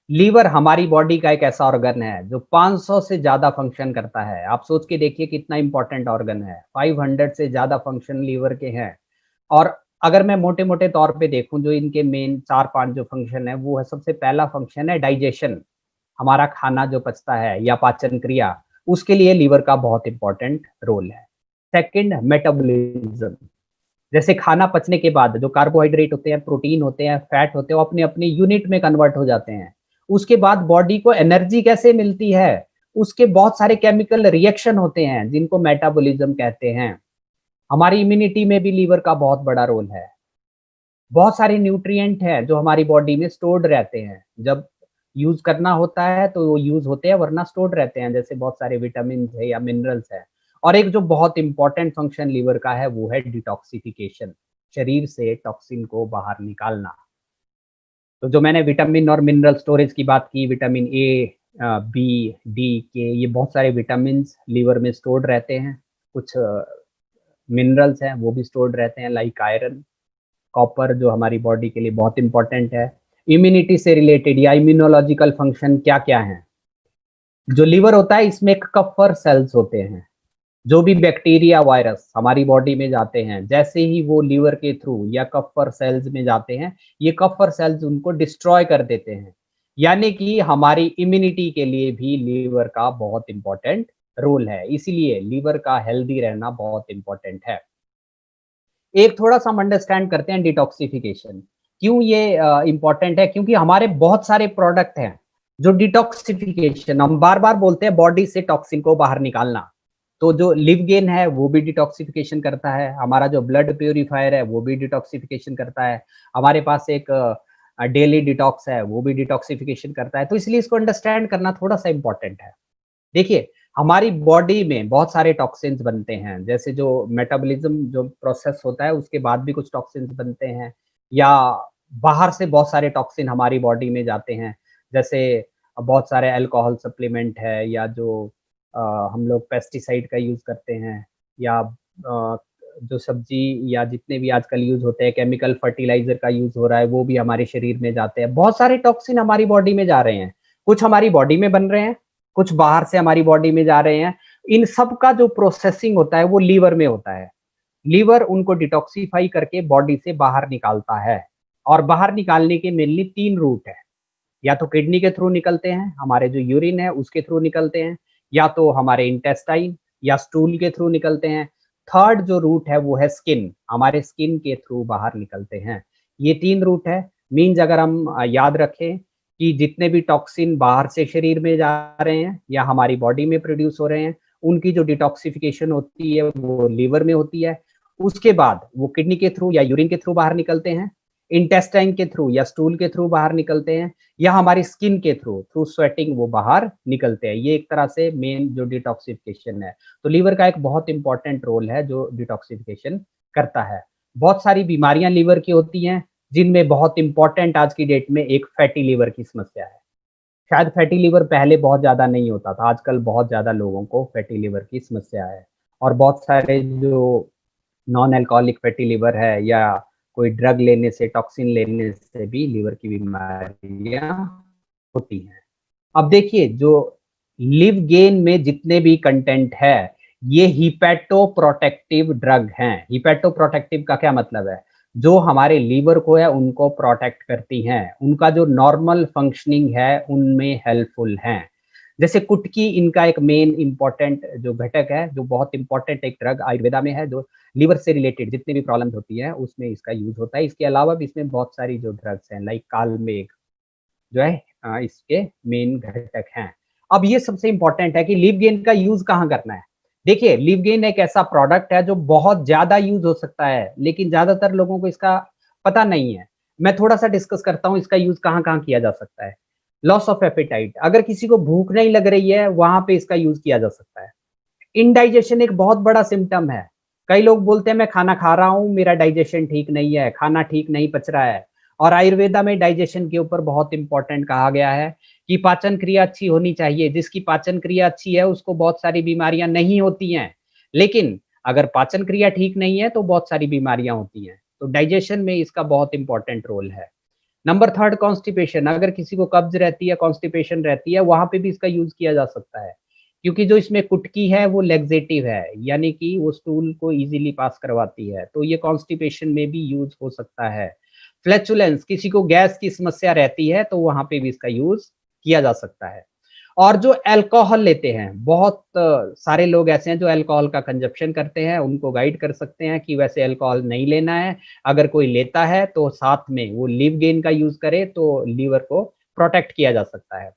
S1: लीवर हमारी बॉडी का एक ऐसा ऑर्गन है जो 500 से ज़्यादा फंक्शन करता है। आप सोच के देखिए कितना इम्पोर्टेंट ऑर्गन है। 500 से ज़्यादा फंक्शन लीवर के हैं। और अगर मैं मोटे-मोटे तौर पे देखूँ जो इनके मेन 4-5 जो फंक्शन है वो है सबसे पहला फंक्शन है डाइजेशन। हमारा खाना जो पचता है या पाचन क्रिया, उसके लिए लीवर का बहुत इम्पोर्टेंट रोल है। सेकंड मेटाबॉलिज़्म, जैसे खाना पचने के बाद जो कार्बोहाइड्रेट होते हैं, प्रोटीन होते हैं, फैट होते हैं, वो अपने-अपने यूनिट में कन्वर्ट हो जाते हैं। उसके बाद बॉडी को एनर्जी कैसे मिलती है? उसके बहुत सारे केमिकल रिएक्शन होते हैं जिनको मेटाबॉलिज़्म कहते हैं। हमारी इम्यूनिटी में भी लीवर का बहुत बड़ा रोल है। बहुत सारे न्यूट्रिएंट हैं जो हमारी बॉडी में स्टोर्ड रहते हैं। जब यूज़ करना होता है तो वो यूज़ होते हैं वरना स्टोर्ड रहते हैं, जैसे बहुत सारे विटामिन्स है या मिनरल्स हैं। और एक जो बहुत इम्पोर्टेंट फंक्शन लीवर का है वो है डिटॉक्सिफिकेशन, शरीर से टॉक्सिन को बाहर निकालना। तो जो मैंने विटामिन और मिनरल स्टोरेज की बात की, विटामिन ए, बी, डी, के, ये बहुत सारे विटामिन्स लीवर में स्टोर्ड रहते हैं। कुछ मिनरल्स हैं वो भी स्टोर्ड रहते हैं लाइक आयरन, कॉपर जो हमारी बॉडी के लिए बहुत इम्पोर्टेंट है। इम्यूनिटी से रिलेटेड या इम्यूनोलॉजिकल फंक्शन क्या-क्या हैं? जो लीवर होता है इसमें एक कफर सेल्स होते हैं। जो भी बैक्टीरिया, वायरस हमारी बॉडी में जाते हैं, जैसे ही वो लीवर के थ्रू या कफर सेल्स में जाते हैं, ये कफर सेल्स उनको डिस्ट्रॉय कर देते हैं। यानी कि हमारी इम्यूनिटी के लिए भी लीवर का बहुत इम्पोर्टेंट रोल है। इसीलिए लीवर का हेल्दी रहना बहुत इम्पोर्टेंट है। एक थोड़ा-सा हम अंडरस्टैंड करते हैं डिटॉक्सिफिकेशन। क्यों ये इम्पोर्टेंट है? क्योंकि हमारे बहुत सारे प्रोडक्ट हैं, जो डिटॉक्सिफिकेशन हम बार-बार बोलते हैं बॉडी से टॉक्सिन को बाहर निकालना। तो जो लिवगेन है वो भी डिटॉक्सिफिकेशन करता है, हमारा जो ब्लड प्यूरीफायर है वो भी डिटॉक्सिफिकेशन करता है, हमारे पास एक डेली डिटॉक्स है वो भी डिटॉक्सिफिकेशन करता है। तो इसलिए इसको अंडरस्टैंड करना थोड़ा-सा इम्पोर्टेंट है। देखिए, हमारी बॉडी में बहुत सारे टॉक्सिन्स बनते हैं, जैसे जो मेटाबॉलिज़्म जो प्रोसेस होता है, उसके बाद भी कुछ टॉक्सिन्स बनते हैं या बाहर से बहुत सारे टॉक्सिन हमारी बॉडी में जाते हैं। जैसे बहुत सारे अल्कोहल सप्लीमेंट है या जो अ, हम लोग पेस्टिसाइड का यूज़ करते हैं या जो सब्ज़ी या जितने भी आजकल यूज़ होते हैं, केमिकल फर्टिलाइज़र का यूज़ हो रहा है, वो भी हमारे शरीर में जाते हैं। बहुत सारे टॉक्सिन हमारी बॉडी में जा रहे हैं, कुछ हमारी बॉडी में बन रहे हैं, कुछ बाहर से हमारी बॉडी में जा रहे हैं। इन सब का जो प्रोसेसिंग होता है वो लीवर में होता है। लीवर उनको डिटॉक्सिफाई करके बॉडी से बाहर निकालता है और बाहर निकालने के मेनली 3 रूट है। या तो किडनी के थ्रू निकलते हैं, हमारे जो यूरिन है उसके थ्रू निकलते हैं, या तो हमारे इंटेस्टाइन या स्टूल के थ्रू निकलते हैं। थर्ड जो रूट है वो है स्किन, हमारे स्किन के थ्रू बाहर निकलते हैं। ये 3 रूट है। मीन्स अगर हम याद रखें कि जितने भी टॉक्सिन बाहर से शरीर में जा रहे हैं या हमारी बॉडी में प्रोड्यूस हो रहे हैं, उनकी जो डिटॉक्सिफिकेशन होती है वो लीवर में होती है। उसके बाद वो किडनी के थ्रू या यूरिन के थ्रू बाहर निकलते हैं, इंटेस्टाइन के थ्रू या स्टूल के थ्रू बाहर निकलते हैं या हमारी स्किन के थ्रू स्वेटिंग वो बाहर निकलते हैं। ये एक तरह से मेन जो डिटॉक्सिफिकेशन है। तो लीवर का एक बहुत इंपॉर्टेंट रोल है जो डिटॉक्सिफिकेशन करता है। बहुत सारी बीमारियाँ लीवर की होती हैं, जिनमें बहुत इंपॉर्टेंट आज की डेट में एक फैटी लीवर की समस्या है। शायद फैटी लीवर पहले बहुत ज़्यादा नहीं होता था, आजकल बहुत ज़्यादा लोगों को फैटी लीवर की समस्या है। और बहुत सारे जो नॉन अल्कोहलिक फैटी लिवर है या कोई ड्रग लेने से, टॉक्सिन लेने से भी लिवर की बीमारियाँ होती हैं। अब देखिए जो लिव गेन में जितने भी कंटेंट है, ये हिपैटोप्रोटेक्टिव ड्रग हैं। हिपैटोप्रोटेक्टिव का क्या मतलब है? जो हमारे लीवर को है उनको प्रोटेक्ट करती हैं, उनका जो नॉर्मल फंक्शनिंग है उनमें हेल्पफुल हैं। जैसे कुटकी इनका एक मेन इम्पोर्टेंट जो घटक है, जो बहुत इम्पोर्टेंट एक ड्रग आयुर्वेदा में है, जो लिवर से रिलेटेड जितनी भी प्रॉब्लम्स होती है उसमें इसका यूज़ होता है। इसके अलावा भी इसमें बहुत सारी जो ड्रग्स हैं लाइक कालमेघ जो है इसके मेन घटक हैं। अब ये सबसे इंपॉर्टेंट है कि लिव गेन का यूज कहाँ करना है। देखिए, लिव गेन एक ऐसा प्रोडक्ट है जो बहुत ज्यादा यूज हो सकता है, लेकिन ज्यादातर लोगों को इसका पता नहीं है। मैं थोड़ा सा डिस्कस करता हूँ इसका यूज कहाँ कहाँ किया जा सकता है। लॉस ऑफ एपेटाइट, अगर किसी को भूख नहीं लग रही है वहां पे इसका यूज किया जा सकता है। इनडाइजेशन एक बहुत बड़ा सिम्टम है। कई लोग बोलते हैं मैं खाना खा रहा हूँ, मेरा डाइजेशन ठीक नहीं है, खाना ठीक नहीं पच रहा है। और आयुर्वेदा में डाइजेशन के ऊपर बहुत इंपॉर्टेंट कहा गया है कि पाचन क्रिया अच्छी होनी चाहिए। जिसकी पाचन क्रिया अच्छी है उसको बहुत सारी बीमारियां नहीं होती हैं, लेकिन अगर पाचन क्रिया ठीक नहीं है तो बहुत सारी बीमारियां होती हैं। तो डाइजेशन में इसका बहुत इंपॉर्टेंट रोल है। नंबर थर्ड, कॉन्स्टिपेशन, अगर किसी को कब्ज रहती है, कॉन्स्टिपेशन रहती है, वहां पे भी इसका यूज किया जा सकता है, क्योंकि जो इसमें कुटकी है वो लेग्जेटिव है, यानी कि वो स्टूल को इजीली पास करवाती है, तो ये कॉन्स्टिपेशन में भी यूज हो सकता है। फ्लैचुलेंस, किसी को गैस की समस्या रहती है तो वहां पे भी इसका यूज किया जा सकता है। और जो अल्कोहल लेते हैं, बहुत सारे लोग ऐसे हैं जो अल्कोहल का कंजप्शन करते हैं, उनको गाइड कर सकते हैं कि वैसे अल्कोहल नहीं लेना है। अगर कोई लेता है तो साथ में वो लिव गेन का यूज करे तो लीवर को प्रोटेक्ट किया जा सकता है।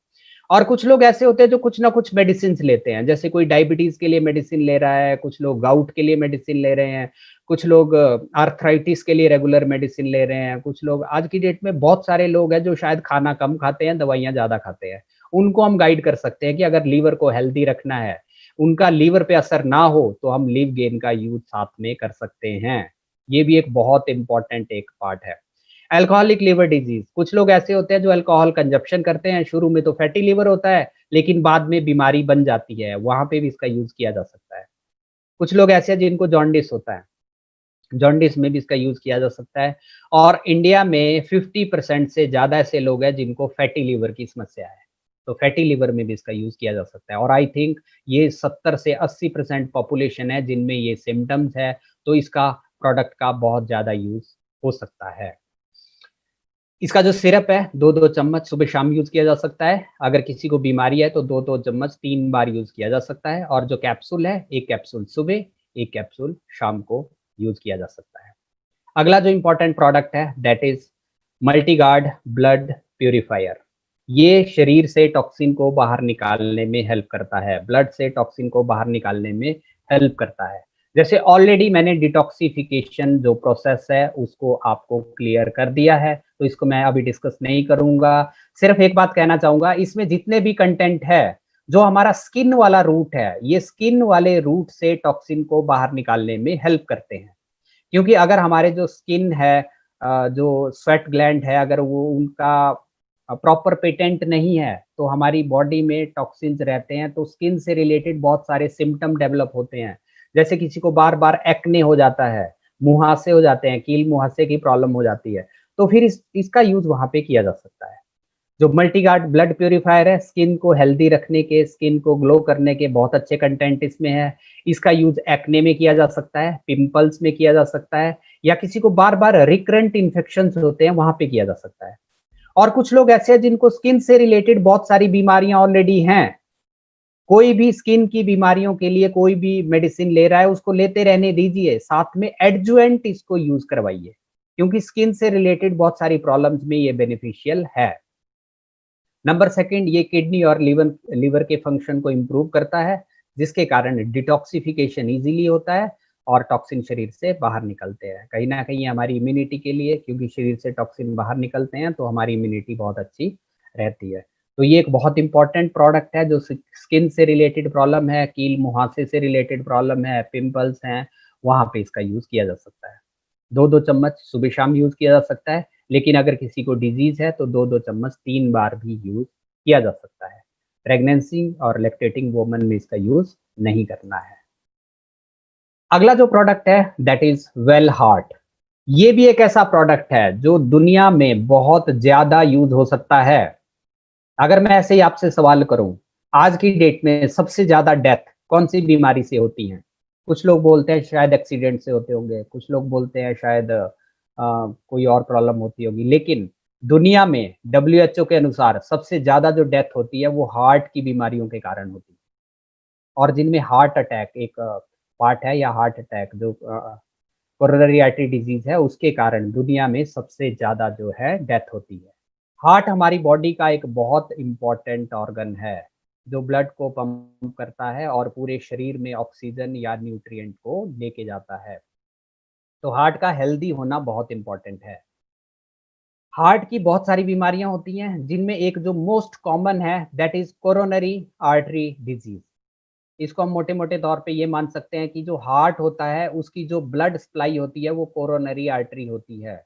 S1: और कुछ लोग ऐसे होते हैं जो कुछ ना कुछ मेडिसिन लेते हैं, जैसे कोई डायबिटीज के लिए मेडिसिन ले रहा है, कुछ लोग गाउट के लिए मेडिसिन ले रहे हैं, कुछ लोग आर्थराइटिस के लिए रेगुलर मेडिसिन ले रहे हैं, कुछ लोग, आज की डेट में बहुत सारे लोग हैं जो शायद खाना कम खाते हैं, दवाइयां ज्यादा खाते हैं। उनको हम गाइड कर सकते हैं कि अगर लीवर को हेल्दी रखना है, उनका लीवर पे असर ना हो, तो हम लिव गेन का यूज साथ में कर सकते हैं। ये भी एक बहुत इंपॉर्टेंट एक पार्ट है। अल्कोहलिक लिवर डिजीज, कुछ लोग ऐसे होते हैं जो अल्कोहल कंजप्शन करते हैं, शुरू में तो फैटी लिवर होता है, लेकिन बाद में बीमारी बन जाती है, वहां पे भी इसका यूज किया जा सकता है। कुछ लोग ऐसे हैं जिनको जॉन्डिस होता है, जॉन्डिस में भी इसका यूज किया जा सकता है। और इंडिया में 50% से ज्यादा ऐसे लोग हैं जिनको फैटी लिवर की समस्या है, तो फैटी लिवर में भी इसका यूज किया जा सकता है। और आई थिंक ये 70 से 80% पॉपुलेशन है जिनमें ये सिम्टम्स है, तो इसका प्रोडक्ट का बहुत ज्यादा यूज हो सकता है। इसका जो सिरप है, 2-2 चम्मच सुबह शाम यूज किया जा सकता है। अगर किसी को बीमारी है तो 2-2 चम्मच 3 बार यूज किया जा सकता है। और जो कैप्सूल है, एक कैप्सूल सुबह, एक कैप्सूल शाम को यूज किया जा सकता है। अगला जो इंपॉर्टेंट प्रोडक्ट है दैट इज मल्टीगार्ड ब्लड प्यूरिफायर। ये शरीर से टॉक्सिन को बाहर निकालने में हेल्प करता है, ब्लड से टॉक्सिन को बाहर निकालने में हेल्प करता है। जैसे ऑलरेडी मैंने डिटॉक्सिफिकेशन जो प्रोसेस है उसको आपको क्लियर कर दिया है, तो इसको मैं अभी डिस्कस नहीं करूंगा। सिर्फ एक बात कहना चाहूंगा, इसमें जितने भी कंटेंट है, जो हमारा स्किन वाला रूट है, ये स्किन वाले रूट से टॉक्सिन को बाहर निकालने में हेल्प करते हैं। क्योंकि अगर हमारे जो स्किन है, जो स्वेट ग्लैंड है, अगर वो उनका प्रॉपर पेटेंट नहीं है, तो हमारी बॉडी में टॉक्सिन्स रहते हैं, तो स्किन से रिलेटेड बहुत सारे सिम्टम डेवलप होते हैं। जैसे किसी को बार बार एक्ने हो जाता है, मुहासे हो जाते हैं, कील मुहासे की प्रॉब्लम हो जाती है, तो फिर इसका यूज वहां पे किया जा सकता है। जो मल्टीगार्ड ब्लड प्यूरिफायर है, स्किन को हेल्दी रखने के, स्किन को ग्लो करने के बहुत अच्छे कंटेंट इसमें है। इसका यूज एक्ने में किया जा सकता है, पिंपल्स में किया जा सकता है, या किसी को बार बार रिकरेंट इन्फेक्शन होते हैं वहां पे किया जा सकता है। और कुछ लोग ऐसे हैं जिनको स्किन से रिलेटेड बहुत सारी बीमारियां ऑलरेडी हैं, कोई भी स्किन की बीमारियों के लिए कोई भी मेडिसिन ले रहा है उसको लेते रहने दीजिए, साथ में एडजुएंट इसको यूज करवाइए, क्योंकि स्किन से रिलेटेड बहुत सारी प्रॉब्लम्स में ये बेनिफिशियल है। नंबर सेकंड, ये किडनी और लीवर के फंक्शन को इम्प्रूव करता है, जिसके कारण डिटॉक्सिफिकेशन इजीली होता है और टॉक्सिन शरीर से बाहर निकलते हैं। कहीं ना कहीं हमारी इम्यूनिटी के लिए, क्योंकि शरीर से टॉक्सिन बाहर निकलते हैं तो हमारी इम्यूनिटी बहुत अच्छी रहती है। तो ये एक बहुत इंपॉर्टेंट प्रोडक्ट है। जो स्किन से रिलेटेड प्रॉब्लम है, कील मुहासे से रिलेटेड प्रॉब्लम है, पिंपल्स हैं, वहां पे इसका यूज किया जा सकता है। 2-2 चम्मच सुबह शाम यूज किया जा सकता है, लेकिन अगर किसी को डिजीज है तो 2-2 चम्मच 3 बार भी यूज किया जा सकता है। प्रेगनेंसी और लैक्टेटिंग वोमन में इसका यूज नहीं करना है। अगला जो प्रोडक्ट है दैट इज वेल हार्ट। ये भी एक ऐसा प्रोडक्ट है जो दुनिया में बहुत ज्यादा यूज हो सकता है। अगर मैं ऐसे ही आपसे सवाल करूं, आज की डेट में सबसे ज्यादा डेथ कौन सी बीमारी से होती है? कुछ लोग बोलते हैं शायद एक्सीडेंट से होते होंगे, कुछ लोग बोलते हैं शायद कोई और प्रॉब्लम होती होगी, लेकिन दुनिया में WHO के अनुसार सबसे ज्यादा जो डेथ होती है वो हार्ट की बीमारियों के कारण होती है। और जिनमें हार्ट अटैक एक पार्ट है, या हार्ट अटैक जो कोरोनरी आर्टरी डिजीज है, उसके कारण दुनिया में सबसे ज्यादा जो है डेथ होती है। हार्ट हमारी बॉडी का एक बहुत इंपॉर्टेंट ऑर्गन है, जो ब्लड को पंप करता है और पूरे शरीर में ऑक्सीजन या न्यूट्रिएंट को लेके जाता है। तो हार्ट का हेल्दी होना बहुत इम्पोर्टेंट है। हार्ट की बहुत सारी बीमारियां होती हैं, जिनमें एक जो मोस्ट कॉमन है that is coronary artery disease. इसको हम मोटे-मोटे तौर पे ये मान सकते हैं कि जो हार्ट होता है, उसकी जो ब्लड सप्लाई होती है, वो कोरोनरी आर्टरी होती है।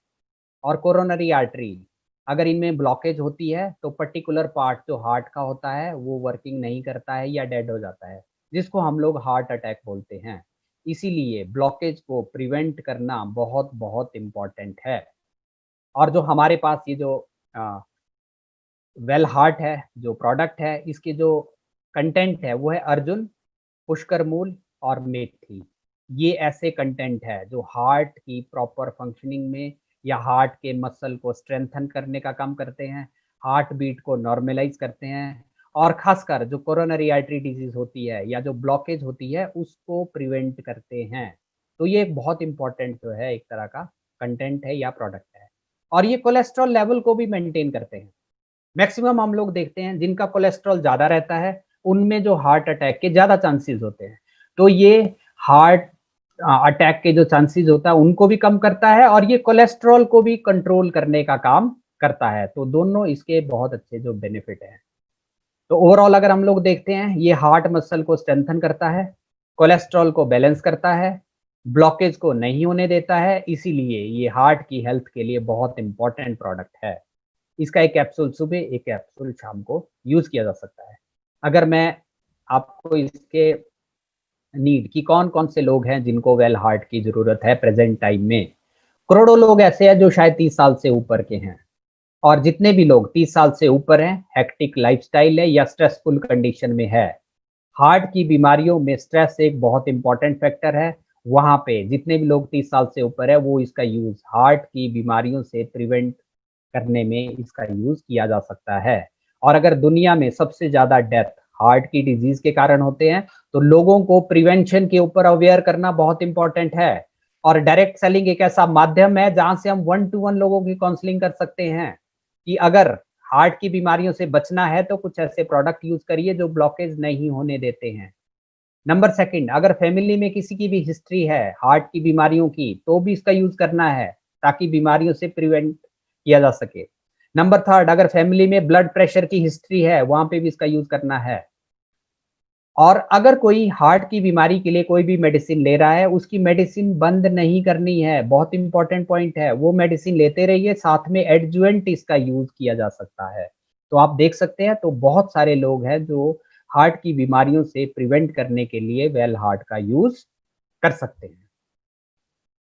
S1: और कोरोनरी आर्टरी अगर इनमें ब्लॉकेज होती है, तो पर्टिकुलर पार्ट जो हार्ट का होता है, वो वर्किंग नहीं करता है या डेड हो जाता है, जिसको हम लोग हार्ट अटैक बोलते हैं। इसीलिए ब्लॉकेज को प्रिवेंट करना बहुत-बहुत इम्पोर्टेंट है। और जो हमारे पास ये जो अ, वेल हार्ट है, जो प्रोडक्ट है, इसके जो कंटेंट है, वो है अर्जुन, पुष्कर मूल और मेथी। ये ऐसे कंटेंट है जो हार्ट की प्रॉपर फंक्शनिंग में या हार्ट के मसल को स्ट्रेंथन करने का काम करते हैं, हार्ट बीट को नॉर्मलाइज़ करते हैं और ख़ासकर जो कोरोनरी आर्टरी डिज़ीज़ होती है या जो ब्लॉकेज होती है, उसको प्रिवेंट करते हैं। तो ये एक बहुत इम्पोर्टेंट जो है एक तरह का कंटेंट है या प्रोडक्ट है। और ये कोलेस्ट्रॉल लेवल को भी मेंटेन करते हैं। मैक्सिमम हम लोग देखते हैं जिनका कोलेस्ट्रॉल ज़्यादा रहता है, उनमें जो हार्ट अटैक के ज़्यादा चांसेज़ होते हैं। तो ये हार्ट अटैक के जो चांसेज़ होता है उनको भी कम करता है और ये कोलेस्ट्रॉल को भी कंट्रोल करने का काम करता है। तो दोनों इसके बहुत अच्छे जो बेनिफिट हैं। तो ओवरऑल अगर हम लोग देखते हैं, ये हार्ट मसल को स्ट्रेंथन करता है, कोलेस्ट्रॉल को बैलेंस करता है, ब्लॉकेज को नहीं होने देता है, इसीलिए ये हार्ट की हेल्थ के लिए बहुत इम्पोर्टेंट प्रोडक्ट है। इसका एक कैप्सूल सुबह, एक कैप्सूल शाम को यूज़ किया जा सकता है। अगर मैं आपको इसके नीड कि कौन-कौन से लोग हैं जिनको वेल हार्ट की ज़रूरत है प्रेज़ेंट टाइम में। करोड़ों लोग ऐसे हैं जो शायद 30 साल से ऊपर के हैं और जितने भी लोग 30 साल से ऊपर हैं, हेक्टिक लाइफ़स्टाइल है या स्ट्रेसफुल कंडीशन में है। हार्ट की बीमारियों में स्ट्रेस एक बहुत इम्पोर्टेंट फैक्टर है। वहाँ पे जितने भी लोग 30 साल से ऊपर है, वो इसका यूज़ हार्ट की बीमारियों से प्रिवेंट करने में इसका यूज़ किया जा सकता है। और अगर दुनिया में सबसे ज़्यादा डेथ हार्ट की डिज़ीज़ के कारण होते हैं, तो लोगों को प्रिवेंशन के ऊपर अवेयर करना बहुत इम्पोर्टेंट है। और डायरेक्ट सेलिंग एक ऐसा माध्यम है जहाँ से हम वन टू वन लोगों की काउंसलिंग कर सकते हैं, कि अगर हार्ट की बीमारियों से बचना है तो कुछ ऐसे प्रोडक्ट यूज़ करिए जो ब्लॉकेज नहीं होने देते हैं। नंबर सेकंड, अगर फैमिली में किसी की भी हिस्ट्री है हार्ट की बीमारियों की, तो भी इसका यूज़ करना है, ताकि बीमारियों से प्रिवेंट किया जा सके। नंबर थर्ड, अगर फैमिली में ब्लड प्रेशर की हिस्ट्री है, वहाँ पे भी इसका यूज़ करना है। और अगर कोई हार्ट की बीमारी के लिए कोई भी मेडिसिन ले रहा है, उसकी मेडिसिन बंद नहीं करनी है, बहुत इंपॉर्टेंट पॉइंट है। वो मेडिसिन लेते रहिए, साथ में एडजुवेंट इसका यूज़ किया जा सकता है। तो आप देख सकते हैं, तो बहुत सारे लोग हैं जो हार्ट की बीमारियों से प्रिवेंट करने के लिए वेल हार्ट का यूज़ कर सकते हैं।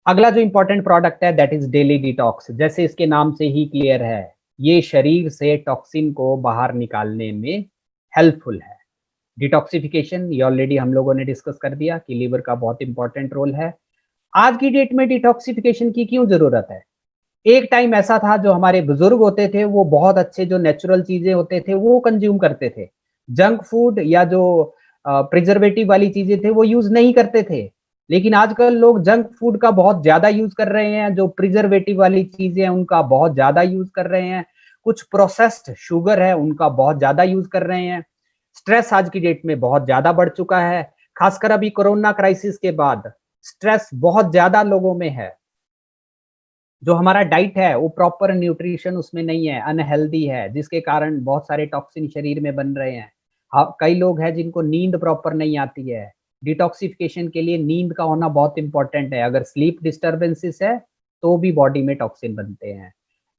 S1: अगला जो इम्पोर्टेंट प्रोडक्ट है दैट इज़ डेली डिटॉक्स। जैसे इसके नाम से ही क्लियर है, ये शरीर से टॉक्सिन को बाहर निकालने में हेल्पफुल है। डिटॉक्सिफिकेशन ये ऑलरेडी हम लोगों ने डिस्कस कर दिया कि लीवर का बहुत इंपॉर्टेंट रोल है। आज की डेट में डिटॉक्सिफिकेशन की क्यों ज़रूरत है? एक टाइम ऐसा था जो हमारे बुजुर्ग होते थे, वो बहुत अच्छे जो नेचुरल चीज़ें होते थे, वो कंज़्यूम करते थे। जंक फूड या जो प्रिजर्वेटिव वाली चीज़ें थे, वो यूज़ नहीं करते थे। लेकिन आजकल लोग जंक फूड का बहुत ज़्यादा यूज़ कर रहे हैं, जो प्रिजर्वेटिव वाली चीज़ें हैं, उनका बहुत ज़्यादा यूज़ कर रहे हैं। कुछ प्रोसेस्ड शुगर है, उनका बहुत ज़्यादा यूज़ कर रहे हैं। स्ट्रेस आज की डेट में बहुत ज़्यादा बढ़ चुका है, खासकर अभी कोरोना क्राइसिस के बाद स्ट्रेस बहुत ज़्यादा लोगों में है। जो हमारा डाइट है वो प्रॉपर न्यूट्रिशन उसमें नहीं है, अनहेल्दी है, जिसके कारण बहुत सारे टॉक्सिन शरीर में बन रहे हैं। हाँ, कई लोग हैं जिनको नींद प्रॉपर नहीं आती है। डिटॉक्सिफिकेशन के लिए नींद का होना बहुत इंपॉर्टेंट है। अगर स्लीप डिस्टर्बेंसेस है, तो भी बॉडी में टॉक्सिन बनते हैं।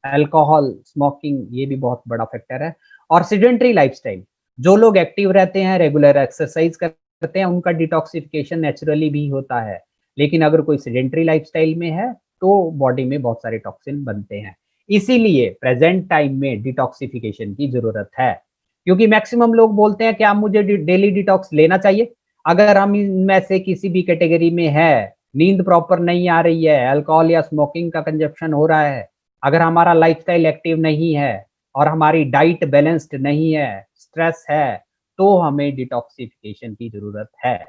S1: अल्कोहल, स्मोकिंग ये भी बहुत बड़ा फैक्टर है। और सेडेंटरी लाइफस्टाइल, जो लोग एक्टिव रहते हैं, रेगुलर एक्सरसाइज करते हैं, उनका डिटॉक्सिफिकेशन नेचुरली भी होता है। लेकिन अगर कोई सेडेंटरी लाइफस्टाइल में है, तो बॉडी में बहुत सारे टॉक्सिन बनते हैं। इसीलिए प्रेजेंट टाइम में डिटॉक्सिफिकेशन की जरूरत है, क्योंकि मैक्सिमम लोग बोलते हैं क्या मुझे डेली डिटॉक्स लेना चाहिए। अगर हम इनमें से किसी भी कैटेगरी में है, नींद प्रॉपर नहीं आ रही है, अल्कोहल या स्मोकिंग का कंजप्शन हो रहा है, अगर हमारा लाइफस्टाइल एक्टिव नहीं है और हमारी डाइट बैलेंस्ड नहीं है, स्ट्रेस है, तो हमें डिटॉक्सिफिकेशन की जरूरत है।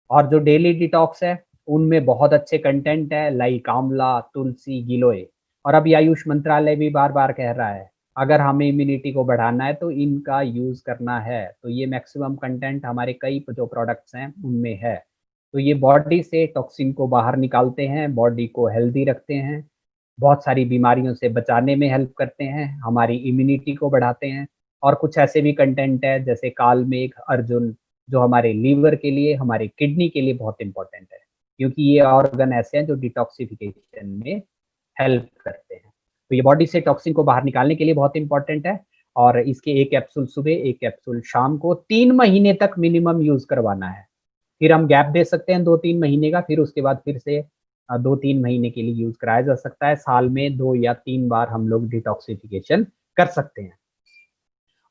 S1: और जो डेली डिटॉक्स है, उनमें बहुत अच्छे कंटेंट है लाइक आंवला, तुलसी, गिलोय। और अभी आयुष मंत्रालय भी बार-बार कह रहा है अगर हमें इम्यूनिटी को बढ़ाना है तो इनका यूज़ करना है। तो ये मैक्सिमम कंटेंट हमारे कई जो प्रोडक्ट्स हैं उनमें है। तो ये बॉडी से टॉक्सिन को बाहर निकालते हैं, बॉडी को हेल्दी रखते हैं, बहुत सारी बीमारियों से बचाने में हेल्प करते हैं, हमारी इम्यूनिटी को बढ़ाते हैं। और कुछ ऐसे भी कंटेंट है जैसे कालमेघ, अर्जुन, जो हमारे लीवर के लिए, हमारे किडनी के लिए बहुत इम्पोर्टेंट है, क्योंकि ये ऑर्गन ऐसे हैं जो डिटॉक्सिफिकेशन में हेल्प करते हैं। तो ये बॉडी से टॉक्सिन को बाहर निकालने के लिए बहुत इम्पोर्टेंट है। और इसके 1 कैप्सूल सुबह, 1 कैप्सूल शाम को 3 महीने तक मिनिमम यूज़ करवाना है। फिर हम गैप दे सकते हैं 2-3 महीने का, फिर उसके बाद फिर से 2-3 महीने के लिए यूज़ कराया जा सकता है। साल में 2 या 3 बार हम लोग डिटॉक्सिफिकेशन कर सकते हैं।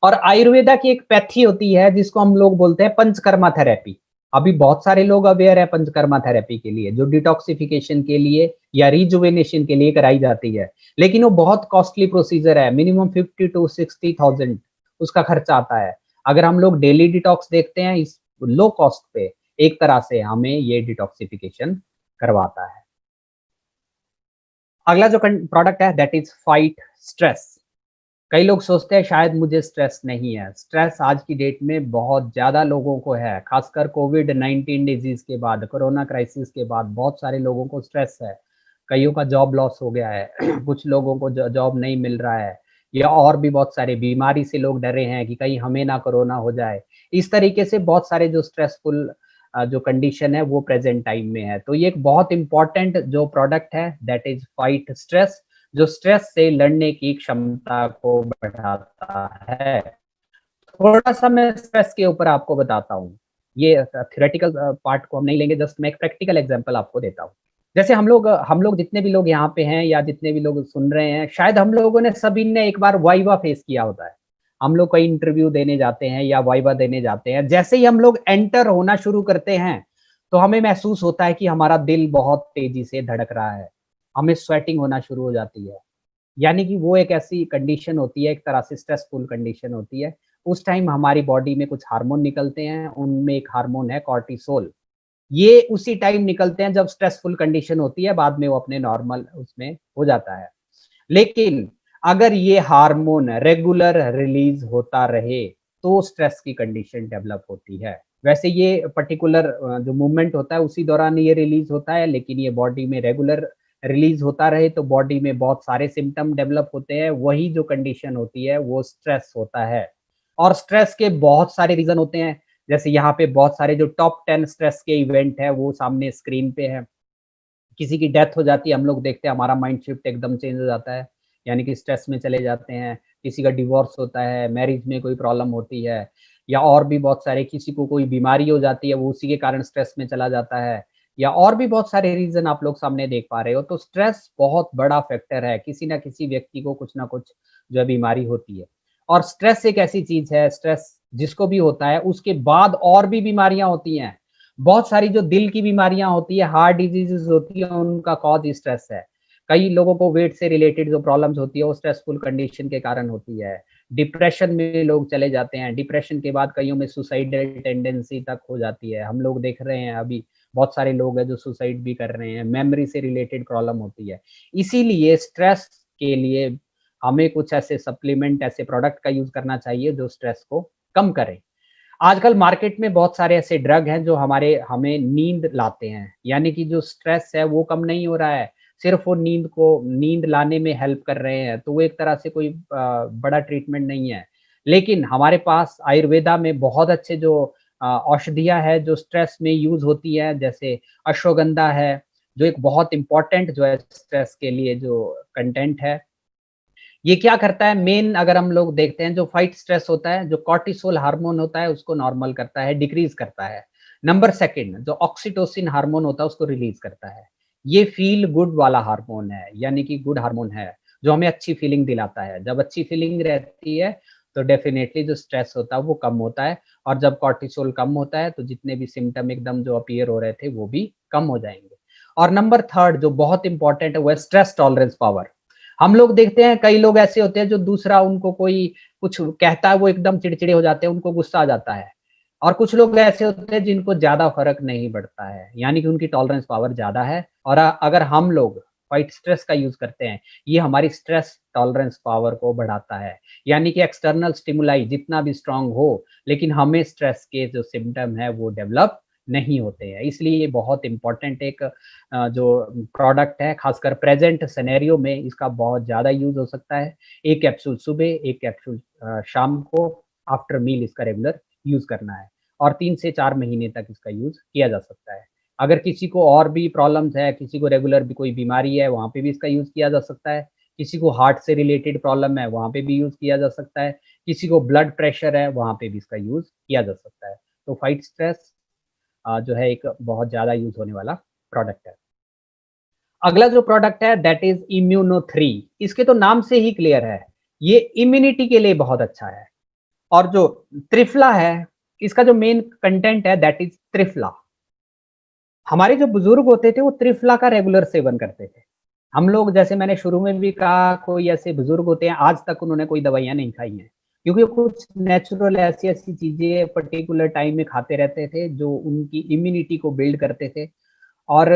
S1: और आयुर्वेदा की एक पैथी होती है जिसको हम लोग बोलते हैं पंचकर्मा थेरेपी। अभी बहुत सारे लोग अवेयर है पंचकर्मा थेरेपी के लिए, जो डिटॉक्सिफिकेशन के लिए या रिजुवेनेशन के लिए कराई जाती है। लेकिन वो बहुत कॉस्टली प्रोसीजर है, मिनिमम 50 टू 60,000 उसका खर्चा आता है। अगर हम लोग डेली डिटॉक्स देखते हैं इस लो कॉस्ट पे, एक तरह से हमें ये डिटॉक्सिफिकेशन करवाता है। अगला जो प्रोडक्ट है दैट इज फाइट स्ट्रेस। कई लोग सोचते हैं शायद मुझे स्ट्रेस नहीं है। स्ट्रेस आज की डेट में बहुत ज़्यादा लोगों को है, खासकर कोविड-19 डिज़ीज़ के बाद, कोरोना क्राइसिस के बाद बहुत सारे लोगों को स्ट्रेस है। कइयों का जॉब लॉस हो गया है, कुछ लोगों को ज जॉब नहीं मिल रहा है, या और भी बहुत सारे बीमारी से लोग डरे हैं कि कहीं हमें ना कोरोना हो जाए। इस तरीके से बहुत सारे जो स्ट्रेसफुल जो कंडीशन है वो प्रेज़ेंट टाइम में है। तो ये एक बहुत इम्पोर्टेंट जो प्रोडक्ट है दैट इज़ फाइट स्ट्रेस, जो स्ट्रेस से लड़ने की क्षमता को बढ़ाता है। थोड़ा-सा मैं स्ट्रेस के ऊपर आपको बताता हूँ। ये थ्योरेटिकल पार्ट को हम नहीं लेंगे, जस्ट मैं एक प्रैक्टिकल एग्ज़ाम्पल आपको देता हूँ। जैसे हम लोग जितने भी लोग यहाँ पे हैं या जितने भी लोग सुन रहे हैं, शायद हम लोगों ने सभी ने एक बार वाइवा फेस किया होता है। हम लोग कहीं इंटरव्यू देने जाते हैं या वाइवा देने जाते हैं, जैसे ही हम लोग एंटर होना शुरू करते हैं, तो हमें महसूस होता है कि हमारा दिल बहुत तेज़ी से धड़क रहा है। हमें स्वेटिंग होना शुरू हो जाती है। यानी कि वो एक ऐसी कंडीशन होती है, एक तरह से स्ट्रेसफुल कंडीशन होती है। उस टाइम हमारी बॉडी में कुछ हार्मोन निकलते हैं, उनमें एक हार्मोन है कॉर्टिसोल। ये उसी टाइम निकलते हैं जब स्ट्रेसफुल कंडीशन होती है, बाद में वो अपने नॉर्मल उसमें हो जाता है। लेकिन अगर ये हार्मोन रेगुलर रिलीज़ होता रहे, तो स्ट्रेस की कंडीशन डेवलप होती है। वैसे ये पर्टिकुलर जो मूवमेंट होता है उसी दौरान ये रिलीज़ होता है, लेकिन ये बॉडी में रेगुलर रिलीज़ होता रहे तो बॉडी में बहुत सारे सिम्पटम डेवलप होते हैं, वही जो कंडीशन होती है वो स्ट्रेस होता है। और स्ट्रेस के बहुत सारे रीज़न होते हैं, जैसे यहाँ पे बहुत सारे जो टॉप 10 स्ट्रेस के इवेंट है वो सामने स्क्रीन पे है। किसी की डेथ हो जाती है, हम लोग देखते हैं हमारा माइंड शिफ्ट एकदम चेंज हो जाता है, यानी कि स्ट्रेस में चले जाते हैं। किसी का डिवोर्स होता है, मैरिज में कोई प्रॉब्लम होती है, या और भी बहुत सारे, किसी को कोई बीमारी हो जाती है, वो उसी के कारण स्ट्रेस में चला जाता है, या और भी बहुत सारे रीज़न आप लोग सामने देख पा रहे हो। तो स्ट्रेस बहुत बड़ा फैक्टर है, किसी न किसी व्यक्ति को कुछ न कुछ जो है बीमारी होती है। और स्ट्रेस एक ऐसी चीज़ है, स्ट्रेस जिसको भी होता है, उसके बाद और भी बीमारियाँ होती हैं। बहुत सारी जो दिल की बीमारियाँ होती है, हार्ट डिजीज़ेज़ होती हैं, उनका कॉज़ स्ट्रेस है। कई लोगों को वेट से रिलेटेड जो प्रॉब्लम्स होती है, वो स्ट्रेसफुल कंडीशन के कारण होती है। डिप्रेशन में लोग चले जाते हैं, डिप्रेशन के बाद कइयों में सुसाइडल टेंडेंसी तक हो जाती है। हम लोग देख रहे हैं अभी बहुत सारे लोग हैं जो सुसाइड भी कर रहे हैं, मेमोरी से रिलेटेड प्रॉब्लम होती है। इसीलिए स्ट्रेस के लिए हमें कुछ ऐसे सप्लीमेंट, ऐसे प्रोडक्ट का यूज़ करना चाहिए जो स्ट्रेस को कम करें। आजकल मार्केट में बहुत सारे ऐसे ड्रग हैं जो हमें नींद लाते हैं, यानी कि जो स्ट्रेस है वो कम नहीं हो रहा है, सिर्फ़ वो नींद लाने में हेल्प कर रहे हैं, तो वो एक तरह से कोई बड़ा ट्रीटमेंट नहीं है। लेकिन हमारे पास आयुर्वेदा में बहुत अच्छे जो औषधियाँ हैं जो स्ट्रेस में यूज़ होती है, जैसे अश्वगंधा है, जो एक बहुत इम्पोर्टेंट जो है स्ट्रेस के लिए जो कंटेंट है। ये क्या करता है मेन, अगर हम लोग देखते हैं, जो फाइट स्ट्रेस होता है, जो कॉर्टिसोल हार्मोन होता है उसको नॉर्मल करता है, डिक्रीज़ करता है। नंबर 2 जो ऑक्सीटोसिन हार्मोन होता है उसको रिलीज़ करता है। ये फ़ील गुड वाला हार्मोन है, यानी कि गुड हार्मोन है, जो हमें अच्छी फ़ीलिंग दिलाता है। जब अच्छी फ़ीलिंग रहती है, तो डेफ़िनेटली जो स्ट्रेस होता है वो कम होता है, और जब कॉर्टिसोल कम होता है, तो जितने भी सिम्पटम एकदम जो अपीयर हो रहे थे, वो भी कम हो जाएँगे। और नंबर 3 जो बहुत इम्पोर्टेंट है वो है स्ट्रेस टॉलरेंस पावर। हम लोग देखते हैं कई लोग ऐसे होते हैं जो दूसरा उनको कोई कुछ कहता है वो एकदम चिड़चिड़े हो जाते हैं, उनको गुस्सा आ जाता है। और कुछ लोग ऐसे होते हैं जिनको ज़्यादा फ़र्क नहीं पड़ता है, यानी कि उनकी टॉलरेंस पावर ज़्यादा है। और अगर हम लोग फाइट स्ट्रेस का यूज़ करते हैं, ये हमारी स्ट्रेस टॉलरेंस पावर को बढ़ाता है। यानी कि एक्सटर्नल स्टिमुलाई जितना भी स्ट्रॉन्ग हो, लेकिन हमें स्ट्रेस के जो सिम्पटम है वो डेवलप नहीं होते हैं। इसलिए ये बहुत इम्पोर्टेंट एक जो प्रोडक्ट है, खासकर प्रेज़ेंट सिनेरियो में इसका बहुत ज़्यादा यूज़ हो सकता है। 1 कैप्सूल सुबह, 1 कैप्सूल शाम को आफ्टर मील इसका रेगुलर यूज़ करना है और 3 से 4 महीने तक इसका यूज़ किया जा सकता है। अगर किसी को और भी प्रॉब्लम्स है, किसी को रेगुलर भी कोई बीमारी है, वहाँ पे भी इसका यूज़ किया जा सकता है। किसी को हार्ट से रिलेटेड प्रॉब्लम है, वहाँ पे भी यूज़ किया जा सकता है। किसी को ब्लड प्रेशर है, वहाँ पे भी इसका यूज़ किया जा सकता है। तो फाइट स्ट्रेस जो है एक बहुत ज़्यादा यूज़ होने वाला प्रोडक्ट है। अगला जो प्रोडक्ट है दैट इज़ इम्यूनो 3। इसके तो नाम से ही क्लियर है, ये इम्यूनिटी के लिए बहुत अच्छा है। और जो त्रिफला है, इसका जो मेन कंटेंट है दैट इज़ त्रिफला। हमारे जो बुजुर्ग होते थे वो त्रिफला का रेगुलर सेवन करते थे। हम लोग जैसे मैंने शुरू में भी कहा कोई ऐसे बुजुर्ग होते हैं आज तक उन्होंने कोई दवाइयाँ नहीं खाई हैं। क्योंकि कुछ नेचुरल ऐसी-ऐसी चीज़ें पर्टिकुलर टाइम में खाते रहते थे जो उनकी इम्यूनिटी को बिल्ड करते थे। और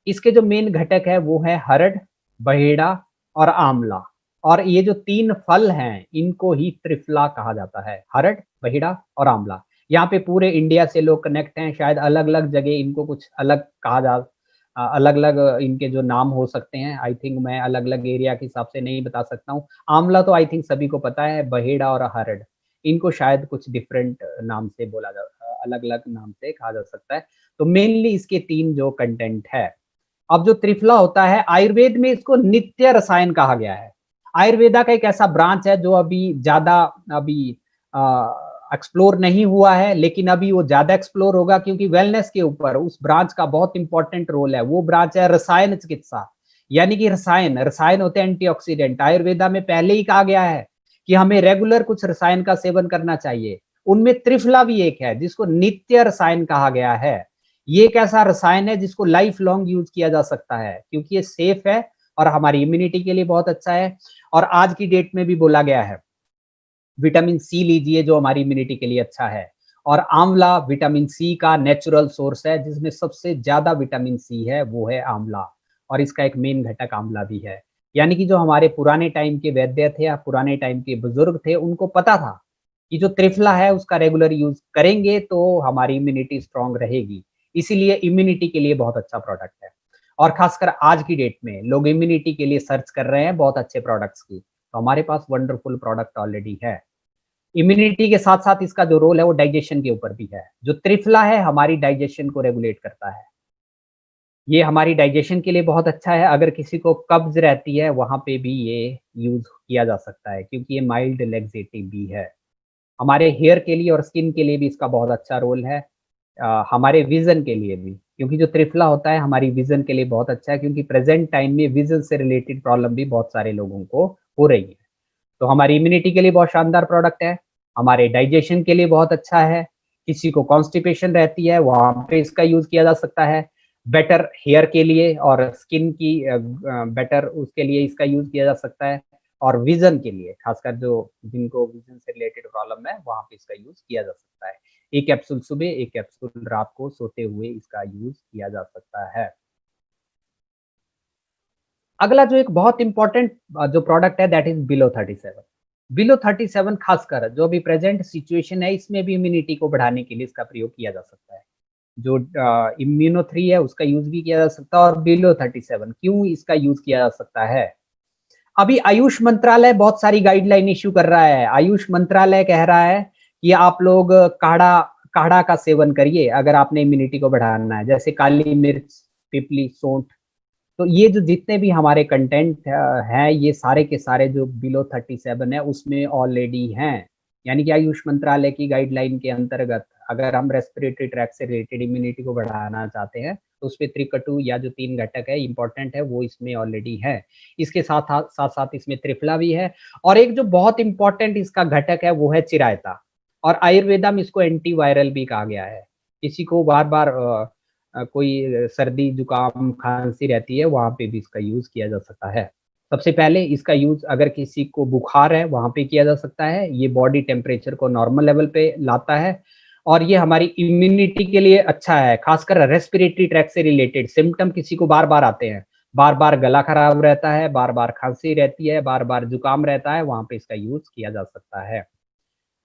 S1: इसके जो मेन घटक है वो है हरड़, बहेड़ा और आंवला। और ये जो 3 फल हैं इनको ही त्रिफला कहा जाता है, हरड़, बहेड़ा और आंवला। यहाँ पे पूरे इंडिया से लोग कनेक्ट हैं, शायद अलग-अलग जगह इनको कुछ अलग कहा अलग-अलग इनके जो नाम हो सकते हैं, आई थिंक मैं अलग-अलग एरिया के हिसाब से नहीं बता सकता हूँ। आंवला तो आई थिंक सभी को पता है, बहेड़ा और हरड़, इनको शायद कुछ डिफरेंट नाम से अलग-अलग नाम से कहा जा सकता है। तो मेनली इसके 3 जो कंटेंट है। अब जो त्रिफला होता है, आयुर्वेद में इसको नित्य रसायन कहा गया है। आयुर्वेदा का एक ऐसा ब्रांच है जो अभी ज़्यादा अभी एक्सप्लोर नहीं हुआ है, लेकिन अभी वो ज़्यादा एक्सप्लोर होगा क्योंकि वेलनेस के ऊपर उस ब्रांच का बहुत इंपॉर्टेंट रोल है। वो ब्रांच है रसायन चिकित्सा, यानी कि रसायन, रसायन होते हैं एंटीऑक्सीडेंट। आयुर्वेदा में पहले ही कहा गया है कि हमें रेगुलर कुछ रसायन का सेवन करना चाहिए। उनमें त्रिफला भी एक है जिसको नित्य रसायन कहा गया है। ये एक ऐसा रसायन है जिसको लाइफ लॉन्ग यूज़ किया जा सकता है क्योंकि ये सेफ है और हमारी इम्यूनिटी के लिए बहुत अच्छा है। और आज की डेट में भी बोला गया है विटामिन सी लीजिए जो हमारी इम्यूनिटी के लिए अच्छा है। और आंवला विटामिन सी का नेचुरल सोर्स है जिसमें सबसे ज़्यादा विटामिन सी है वो है आंवला और इसका एक मेन घटक आंवला भी है। यानी कि जो हमारे पुराने टाइम के वैद्य थे या पुराने टाइम के बुजुर्ग थे उनको पता था कि जो त्रिफला है उसका रेगुलर यूज़ करेंगे तो हमारी इम्यूनिटी स्ट्रॉन्ग रहेगी। इसीलिए इम्यूनिटी के लिए बहुत अच्छा प्रोडक्ट है। और खासकर आज की डेट में लोग इम्यूनिटी के लिए सर्च कर रहे हैं बहुत अच्छे प्रोडक्ट्स की। तो हमारे पास वंडरफुल प्रोडक्ट ऑलरेडी है। इम्यूनिटी के साथ-साथ इसका जो रोल है वो डाइजेशन के ऊपर भी है। जो त्रिफला है हमारी डाइजेशन को रेगुलेट करता है। ये हमारी डाइजेशन के लिए बहुत अच्छा है, अगर किसी को कब्ज़ रहती है वहाँ पे भी ये यूज़ किया जा सकता है क्योंकि ये माइल्ड लैक्सेटिव भी है। हमारे हेयर के लिए और स्किन के लिए भी इसका बहुत अच्छा रोल है। हमारे विज़न के लिए भी क्योंकि जो त्रिफला होता है हमारी विज़न के लिए बहुत अच्छा है क्योंकि प्रेज़ेंट टाइम में विज़न से रिलेटेड प्रॉब्लम भी बहुत सारे लोगों को हो रही है। तो हमारी इम्यूनिटी के लिए बहुत शानदार प्रोडक्ट है, हमारे डाइजेशन के लिए बहुत अच्छा है, किसी को कॉन्स्टिपेशन रहती है, वहाँ पे इसका यूज़ किया जा सकता है, बेटर हेयर के लिए और स्किन की बेटर उसके लिए इसका यूज़ किया जा सकता है और विज़न के लिए, खासकर जो जिनको विज़न से रिलेटेड प्रॉब्लम है, वहाँ पे इसका यूज़ किया जा सकता है। 1 कैप्सूल सुबह, 1 कैप्सूल रात को सोते हुए इसका यूज़ किया जा सकता है। अगला जो एक बहुत इम्पोर्टेंट जो प्रोडक्ट है दैट इज़ बिलो 37। बिलो 37 खासकर जो अभी प्रेज़ेंट सिचुएशन है इसमें भी इम्यूनिटी को बढ़ाने के लिए इसका प्रयोग किया जा सकता है। जो इम्यूनो 3 है उसका यूज़ भी किया जा सकता है और बिलो 37 क्यों इसका यूज़ किया जा सकता है? अभी आयुष मंत्रालय बहुत सारी गाइडलाइन इश्यू कर रहा है। आयुष मंत्रालय कह रहा है कि आप लोग काढ़ा काढ़ा का सेवन करिए अगर आपने इम्यूनिटी को बढ़ाना है, जैसे काली मिर्च, पीपली, सौंठ। तो ये जो जितने भी हमारे कंटेंट हैं, ये सारे के सारे जो बिलो 37 है, उसमें ऑलरेडी हैं। यानी कि आयुष मंत्रालय की गाइडलाइन के अंतर्गत अगर हम रेस्पिरेटरी ट्रैक से रिलेटेड इम्यूनिटी को बढ़ाना चाहते हैं, तो उसपे त्रिकटु या जो 3 घटक है इम्पोर्टेंट है, वो इसमें ऑलरेडी है। इसके साथ-साथ इसमें त्रिफला भी है और एक जो बहुत इम्पोर्टेंट इसका घटक है, वो है चिरायता और आयुर्वेदा में इसको एंटीवायरल भी कहा गया है। किसी को बार-बार कोई सर्दी, जुकाम, खाँसी रहती है, वहाँ पे भी इसका यूज़ किया जा सकता है। सबसे पहले इसका यूज़ अगर किसी को बुखार है, वहाँ पे किया जा सकता है। ये बॉडी टेम्परेचर को नॉर्मल लेवल पे लाता है और ये हमारी इम्यूनिटी के लिए अच्छा है, खासकर रेस्पिरेटरी ट्रैक से रिलेटेड सिम्पटम किसी को बार-बार आते हैं। बार बार गला खराब रहता है, बार बार खांसी रहती है, बार बार जुकाम रहता है, वहाँ पे इसका यूज किया जा सकता है।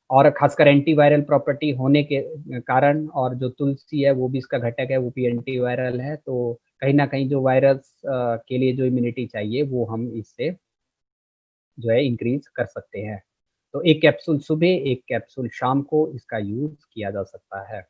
S1: और खासकर एंटीवायरल प्रॉपर्टी होने के कारण, और जो तुलसी है वो भी इसका घटक है, वो भी एंटीवायरल है, तो कहीं न कहीं जो वायरस के लिए जो इम्यूनिटी चाहिए वो हम इससे जो है इंक्रीज़ कर सकते हैं। तो 1 कैप्सूल सुबह, 1 कैप्सूल शाम को इसका यूज़ किया जा सकता है।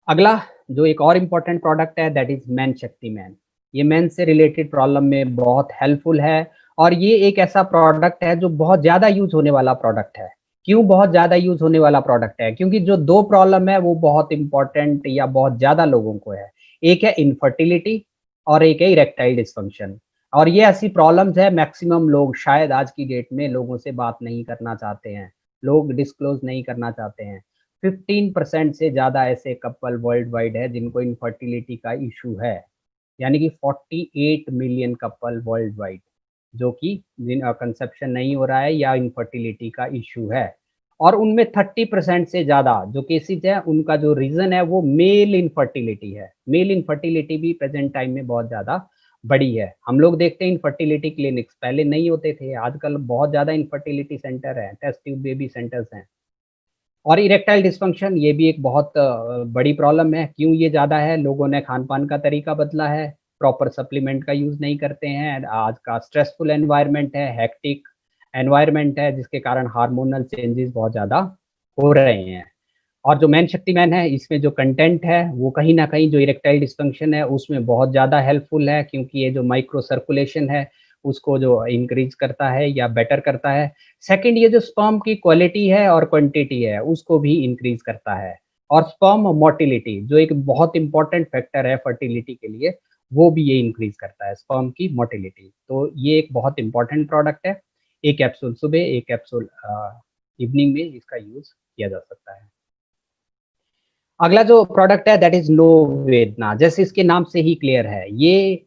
S1: अगला जो एक और इम्पोर्टेंट प्रोडक्ट है दैट इज़ मेन शक्ति मैन। ये मेन से रिलेटेड प्रॉब्लम में बहुत हेल्पफुल है और ये एक ऐसा प्रोडक्ट है जो बहुत ज़्यादा यूज़ होने वाला प्रोडक्ट है। क्यों बहुत ज़्यादा यूज़ होने वाला प्रोडक्ट है? क्योंकि जो 2 प्रॉब्लम है वो बहुत इम्पोर्टेंट या बहुत ज़्यादा लोगों को है। एक है इनफर्टिलिटी और एक है इरेक्टाइल डिस्फंक्शन। और ये ऐसी प्रॉब्लम्स है, मैक्सिमम लोग शायद आज की डेट में लोगों से बात नहीं करना चाहते हैं। लोग डिस्क्लोज़ नहीं करना चाहते हैं। 15% से ज़्यादा ऐसे कपल वर्ल्ड वाइड है जिनको इनफर्टिलिटी का इशू है। यानी कि 48 मिलियन कपल वर्ल्ड वाइड जो कि कंसेप्शन नहीं हो रहा है या इनफर्टिलिटी का इशू है। और उनमें 30% से ज़्यादा जो केसेस हैं उनका जो रीज़न है वो मेल इनफर्टिलिटी है। मेल इनफर्टिलिटी भी प्रेज़ेंट टाइम में बहुत ज़्यादा बड़ी है। हम लोग देखते हैं इनफर्टिलिटी क्लिनिक्स पहले नहीं होते थे, आजकल बहुत ज़्यादा इनफर्टिलिटी सेंटर हैं, टेस्ट ट्यूब बेबी सेंटर्स हैं। और इरेक्टाइल डिस्फंक्शन ये भी एक बहुत बड़ी प्रॉब्लम है। क्यों ये ज़्यादा है? लोगों ने खान-पान का तरीका बदला है, प्रॉपर सप्लीमेंट का यूज़ नहीं करते हैं, आज का स्ट्रेसफुल एनवायरनमेंट है, हेक्टिक एनवायरनमेंट है जिसके कारण हार्मोनल चेंजेस बहुत ज़्यादा हो रहे हैं। और जो मेन शक्तिमान है इसमें जो कंटेंट है वो कहीं न कहीं जो इरेक्टाइल डिस्फंक्शन है उसमें बहुत ज़्यादा हेल्पफुल है क्योंकि ये जो माइक्रो सर्कुलेशन है उसको जो इंक्रीज़ करता है या बेटर करता है। सेकंड ये जो स्पर्म की क्वालिटी है और क्वांटिटी है उसको भी इंक्रीज़ करता है। और स्पर्म मोटिलिटी जो एक बहुत इम्पोर्टेंट फैक्टर है फर्टिलिटी के लिए, वो भी ये इंक्रीज़ करता है स्पर्म की मोटिलिटी। तो ये एक बहुत इम्पोर्टेंट प्रोडक्ट है। 1 कैप्सूल सुबह, 1 कैप्सूल इवनिंग में इसका यूज़ किया जा सकता है। अगला जो प्रोडक्ट है दैट इज़ नो वेदना, जैसे इसके नाम से ही क्लियर है। ये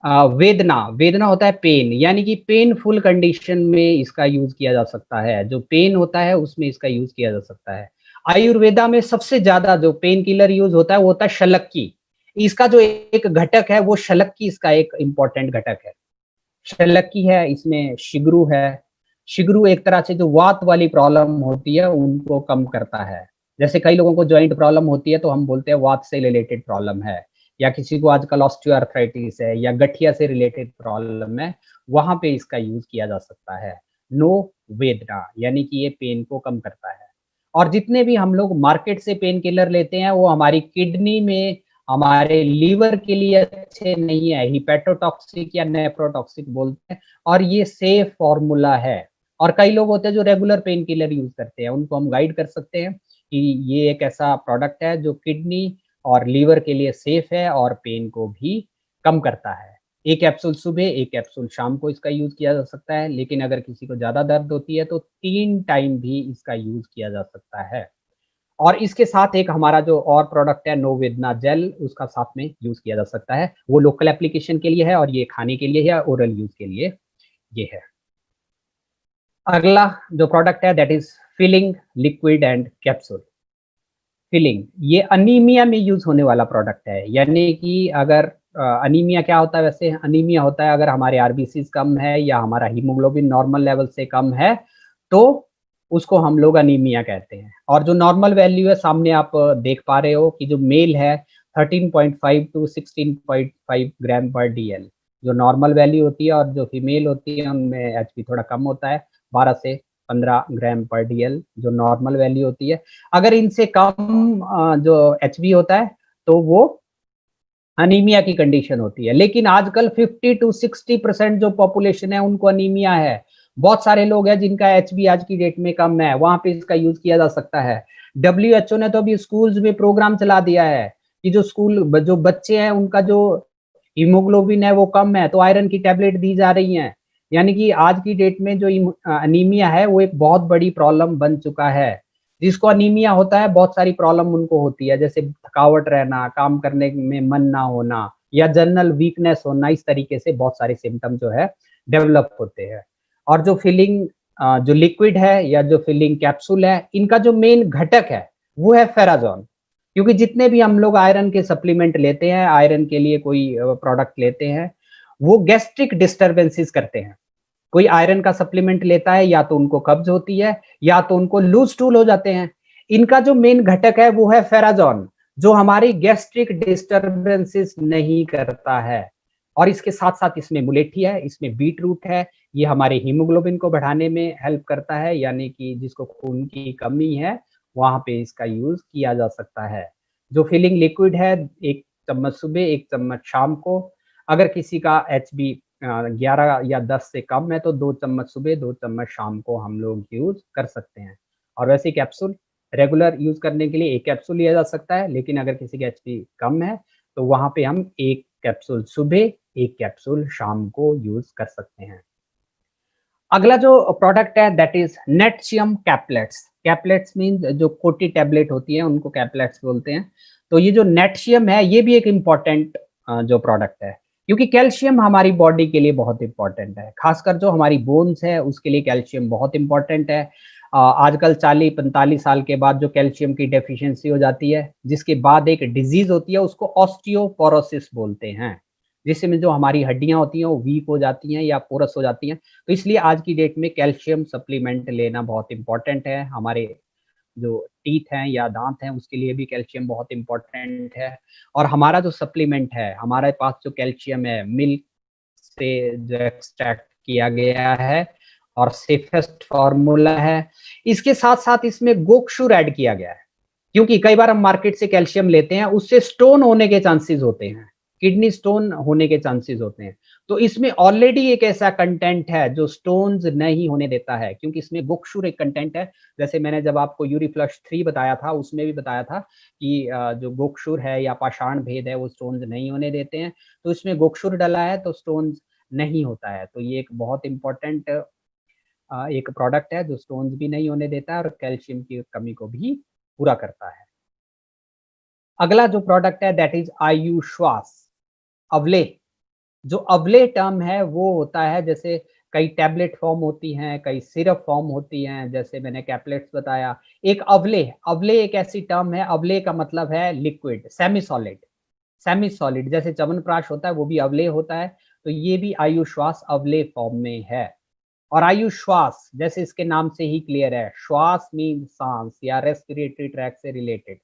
S1: वेदना, वेदना होता है पेन, यानी कि पेनफुल कंडीशन में इसका यूज़ किया जा सकता है। जो पेन होता है उसमें इसका यूज़ किया जा सकता है। आयुर्वेदा में सबसे ज़्यादा जो पेन किलर यूज़ होता है वो होता है शलक्की। इसका जो एक घटक है वो शलक्की इसका एक इम्पोर्टेंट घटक है। शलक्की है, इसमें शिग्रू है। शिग्रू एक तरह से जो वात वाली प्रॉब्लम होती है उनको कम करता है। जैसे कई लोगों को जॉइंट प्रॉब्लम होती है तो हम बोलते हैं वात से रिलेटेड प्रॉब्लम है, या किसी को आजकल ऑस्टियोआर्थराइटिस है या गठिया से रिलेटेड प्रॉब्लम है, वहाँ पे इसका यूज़ किया जा सकता है। नो वेदना यानी कि ये पेन को कम करता है। और जितने भी हम लोग मार्केट से पेन किलर लेते हैं वो हमारी किडनी में, हमारे लीवर के लिए अच्छे नहीं है, हिपैटोटॉक्सिक या नेफ्रोटॉक्सिक बोलते हैं और ये सेफ फ़ॉर्मूला है। और कई लोग होते हैं जो रेगुलर पेन किलर यूज़ करते हैं, उनको हम गाइड कर सकते हैं कि ये एक ऐसा प्रोडक्ट है जो किडनी और लीवर के लिए सेफ है और पेन को भी कम करता है। 1 कैप्सूल सुबह, 1 कैप्सूल शाम को इसका यूज़ किया जा सकता है, लेकिन अगर किसी को ज़्यादा दर्द होती है तो 3 टाइम भी इसका यूज़ किया जा सकता है। और इसके साथ एक हमारा जो और प्रोडक्ट है नोवेदना जेल, उसका साथ में यूज़ किया जा सकता है। वो लोकल एप्लीकेशन के लिए है और ये खाने के लिए है, ओरल यूज़ के लिए ये है। अगला जो प्रोडक्ट है that is filling liquid and capsule. Filling ये अनीमिया में यूज़ होने वाला प्रोडक्ट है, यानी कि अगर अनीमिया क्या होता है वैसे? अनीमिया होता है अगर हमारे आरबीसीज़ कम है या हमारा हीमोग्लोबिन नॉर्मल लेवल से कम है, तो उसको हम लोग अनीमिया कहते हैं। और जो नॉर्मल वैल्यू है सामने आप देख पा रहे हो कि जो मेल है 13.5 टू 16.5 ग्राम पर डीएल जो नॉर्मल वैल्यू होती है, और जो फीमेल होती है उनमें एचपी थोड़ा कम होता है, 12 से 15 ग्राम पर डीएल जो नॉर्मल वैल्यू होती है। अगर इनसे कम जो एचबी होता है तो वो अनीमिया की कंडीशन होती है। लेकिन आजकल 50 टू 60% जो पॉपुलेशन है उनको अनीमिया है। बहुत सारे लोग हैं जिनका एचबी आज की डेट में कम है, वहाँ पे इसका यूज़ किया जा सकता है। डब्ल्यूएचओ ने तो अभी स्कूल्स में प्रोग्राम चला दिया है कि जो बच्चे हैं उनका जो हीमोग्लोबिन है वो कम है तो आयरन की टैबलेट दी जा रही हैं। यानी कि आज की डेट में जो अनीमिया है वो एक बहुत बड़ी प्रॉब्लम बन चुका है। जिसको अनीमिया होता है बहुत सारी प्रॉब्लम उनको होती है, जैसे थकावट रहना, काम करने में मन ना होना या जनरल वीकनेस होना, इस तरीके से बहुत सारे सिम्पटम जो है डेवलप होते हैं। और जो फिलिंग जो लिक्विड है या जो फिलिंग कैप्सूल है, इनका जो मेन घटक है वो है फेराजोन। क्योंकि जितने भी हम लोग आयरन के सप्लीमेंट लेते हैं, आयरन के लिए कोई प्रोडक्ट लेते हैं, वो गैस्ट्रिक डिस्टर्बेंसेस करते हैं। कोई आयरन का सप्लीमेंट लेता है या तो उनको कब्ज होती है या तो उनको लूज स्टूल हो जाते हैं। इनका जो मेन घटक है वो है फेराजोन, जो हमारी गैस्ट्रिक डिस्टर्बेंसेस नहीं करता है। और इसके साथ-साथ इसमें मुलेठी है, इसमें बीट रूट है, ये हमारे हीमोग्लोबिन को बढ़ाने में हेल्प करता है, यानी कि जिसको खून की कमी है, वहाँ पे इसका यूज़ किया जा सकता है। जो फिलिंग लिक्विड है, 1 चम्मच सुबह, 1 चम्मच शाम को। अगर किसी का एचबी 11 या 10 से कम है तो 2 चम्मच सुबह, 2 चम्मच शाम को हम लोग यूज़ कर सकते हैं। और वैसे कैप्सूल रेगुलर यूज़ करने के लिए 1 कैप्सूल लिया जा सकता है, लेकिन अगर किसी का एचपी कम है, तो वहाँ पे हम 1 कैप्सूल सुबह, 1 कैप्सूल शाम को यूज़ कर सकते हैं। अगला जो प्रोडक्ट है दैट इज़ नेटशियम कैप्लेट्स। कैप्लेट्स मीन्स जो कोटी टैबलेट होती है उनको कैप्लेट्स बोलते हैं। तो ये जो नेटशियम है ये भी एक इम्पोर्टेंट जो प्रोडक्ट है, क्योंकि कैल्शियम हमारी बॉडी के लिए बहुत इम्पोर्टेंट है। खासकर जो हमारी बोन्स है उसके लिए कैल्शियम बहुत इम्पोर्टेंट है। आजकल 40-45 साल के बाद जो कैल्शियम की डेफिशिएंसी हो जाती है, जिसके बाद एक डिजीज़ होती है उसको ऑस्टियोपोरोसिस बोलते हैं। जिसमें जो हमारी हड्डियाँ होती हैं वो वीक हो जाती हैं या पोरस हो जाती हैं। तो इसलिए आज की डेट में कैल्शियम सप्लीमेंट लेना बहुत इम्पोर्टेंट है। हमारे जो टीथ हैं या दाँत हैं उसके लिए भी कैल्शियम बहुत इम्पोर्टेंट है। और हमारा जो सप्लीमेंट है, हमारे पास जो कैल्शियम है मिल्क से जो एक्सट्रैक्ट किया गया है और सेफेस्ट फ़ॉर्मूला है। इसके साथ-साथ इसमें गोक्षुर ऐड किया गया है। क्योंकि कई बार हम मार्केट से कैल्शियम लेते हैं, उससे स्टोन होने के चांसेस होते हैं, किडनी स्टोन होने के चांसेस होते हैं। तो इसमें ऑलरेडी एक ऐसा कंटेंट है जो स्टोन्स नहीं होने देता है, क्योंकि इसमें गोक्षुर एक कंटेंट है। जैसे मैंने जब आपको यूरीफ्लक्स 3 बताया था, उसमें भी बताया था कि जो गोक्षुर है या पाषाण भेद है, वो स्टोन्स नहीं होने देते हैं। तो इसमें गोक्षुर डला है, तो स्टोन्स नहीं होता है। तो ये एक बहुत इम्पोर्टेंट एक प्रोडक्ट है जो स्टोन्स भी नहीं होने देता है और कैल्शियम की कमी को भी पूरा करता है। अगला जो प्रोडक्ट है दैट इज़ आयुश्वास, अवले। जो अवले टर्म है वो होता है, जैसे कई टैबलेट फॉर्म होती हैं, कई सिरप फॉर्म होती हैं, जैसे मैंने कैप्लेट्स बताया। एक अवले, अवले एक ऐसी टर्म है, अवले का मतलब है liquid, semi solid. Semi solid जैसे च्यवनप्राश होता है वो भी अवले होता है, तो ये भी आयुश्वास अवले फॉर्म में है। और आयुश्वास जैसे इसके नाम से ही क्लियर है, श्वास मीन सांस या रेस्पिरेटरी ट्रैक से रिलेटेड।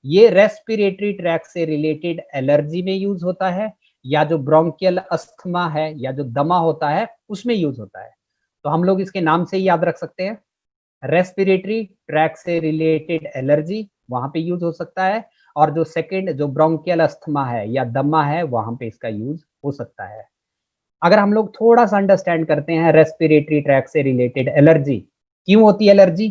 S1: ये रेस्पिरेटरी ट्रैक से रिलेटेड एलर्जी में यूज होता है, या जो ब्रोंकियल अस्थमा है या जो दमा होता है उसमें यूज होता है। तो हम लोग इसके नाम से ही याद रख सकते हैं, रेस्पिरेटरी ट्रैक से रिलेटेड एलर्जी वहां पे यूज हो सकता है, और जो सेकंड जो ब्रोंकियल अस्थमा है या दमा है वहां पे इसका यूज हो सकता है। अगर हम लोग थोड़ा सा अंडरस्टैंड करते हैं रेस्पिरेटरी ट्रैक से रिलेटेड एलर्जी, क्यों होती है एलर्जी?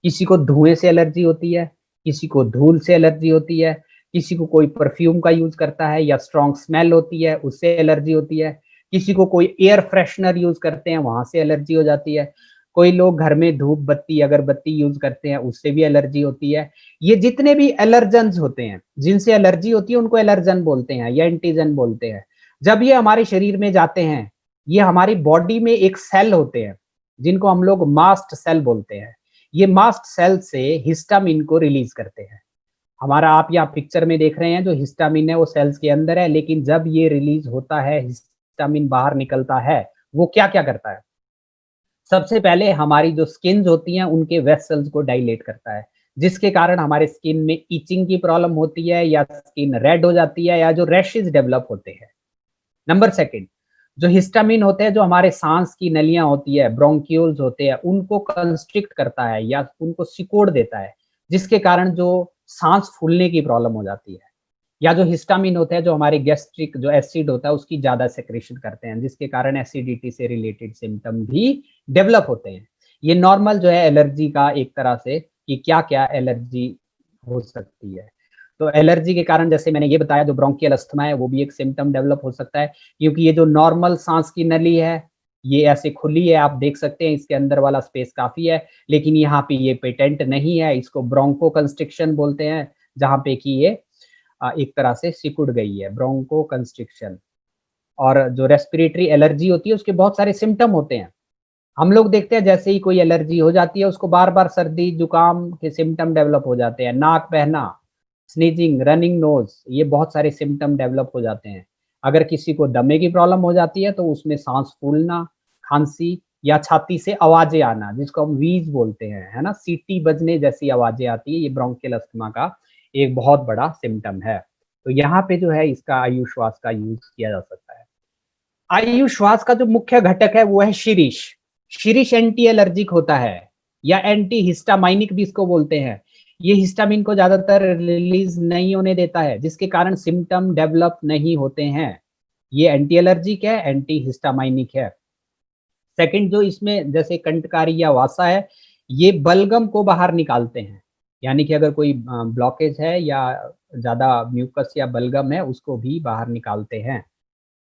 S1: किसी को धुएं से एलर्जी होती है, किसी को धूल से एलर्जी होती है, किसी को कोई परफ्यूम का यूज करता है या स्ट्रॉन्ग स्मेल होती है उससे एलर्जी होती है, किसी को कोई एयर फ्रेशनर यूज करते हैं वहां से एलर्जी हो जाती है, कोई लोग घर में धूप बत्ती अगरबत्ती यूज करते हैं उससे भी एलर्जी होती है। ये जितने भी एलर्जेंस होते हैं, जिनसे एलर्जी होती है उनको एलर्जन बोलते हैं या एंटीजन बोलते हैं। जब ये हमारे शरीर में जाते हैं, ये हमारी बॉडी में एक सेल होते हैं जिनको हम लोग मास्ट सेल बोलते हैं। ये मास्ट सेल से हिस्टामिन को रिलीज करते हैं। हमारा आप यहाँ पिक्चर में देख रहे हैं जो हिस्टामिन है वो सेल्स के अंदर है, लेकिन जब ये रिलीज होता है, हिस्टामिन बाहर निकलता है, वो क्या क्या करता है? सबसे पहले हमारी जो स्किन्स होती हैं उनके वेसल्स को डायलेट करता है, जिसके कारण हमारे स्किन में इचिंग की प्रॉब्लम होती है या स्किन रेड हो जाती है या जो रैशेस डेवलप होते हैं। नंबर सेकंड, जो हिस्टामिन होते हैं जो हमारे सांस की नलियां होती है, ब्रोंक्यूल्स होते हैं, उनको कंस्ट्रिक्ट करता है या उनको सिकोड़ देता है, जिसके कारण जो सांस फूलने की प्रॉब्लम हो जाती है। या जो हिस्टामिन होता है जो हमारे गैस्ट्रिक जो एसिड होता है उसकी ज्यादा सेक्रेशन करते हैं, जिसके कारण एसिडिटी से रिलेटेड सिम्टम भी डेवलप होते हैं। ये नॉर्मल जो है एलर्जी का एक तरह से कि क्या क्या एलर्जी हो सकती है। तो एलर्जी के कारण जैसे मैंने ये बताया जो ब्रोंकियल अस्थमा है वो भी एक सिम्टम डेवलप हो सकता है, क्योंकि ये जो नॉर्मल सांस की नली है ये ऐसे खुली है, आप देख सकते हैं इसके अंदर वाला स्पेस काफी है, लेकिन यहाँ पे ये पेटेंट नहीं है, इसको ब्रोंको कंस्ट्रिक्शन बोलते हैं, जहाँ पे कि ये एक तरह से सिकुड़ गई है, ब्रोंको कंस्ट्रिक्शन। और जो रेस्पिरेटरी एलर्जी होती है उसके बहुत सारे सिम्टम होते हैं। हम लोग देखते हैं जैसे ही कोई एलर्जी हो जाती है उसको बार बार सर्दी जुकाम के सिम्टम डेवलप हो जाते हैं, नाक बहना, स्नीजिंग, रनिंग नोज, ये बहुत सारे सिम्टम डेवलप हो जाते हैं। अगर किसी को दमे की प्रॉब्लम हो जाती है तो उसमें सांस फूलना, खांसी या छाती से आवाजें आना, जिसको हम वीज बोलते हैं, है ना, सीटी बजने जैसी आवाजें आती है, ये ब्रोंकियल अस्थमा का एक बहुत बड़ा सिम्टम है। तो यहाँ पे जो है इसका आयु श्वास का यूज किया जा सकता है। आयु श्वास का जो मुख्य घटक है वो है शिरीष। शिरीष एंटी एलर्जिक होता है या एंटी हिस्टामाइनिक भी इसको बोलते हैं। ये हिस्टामिन को ज्यादातर रिलीज नहीं होने देता है, जिसके कारण सिम्टम डेवलप नहीं होते हैं। ये एंटी एलर्जिक है, एंटी हिस्टामाइनिक है। सेकंड जो इसमें जैसे कंटकारी या वासा है, ये बलगम को बाहर निकालते हैं। यानी कि अगर कोई ब्लॉकेज है या ज्यादा म्यूकस या बलगम है, उसको भी बाहर निकालते हैं।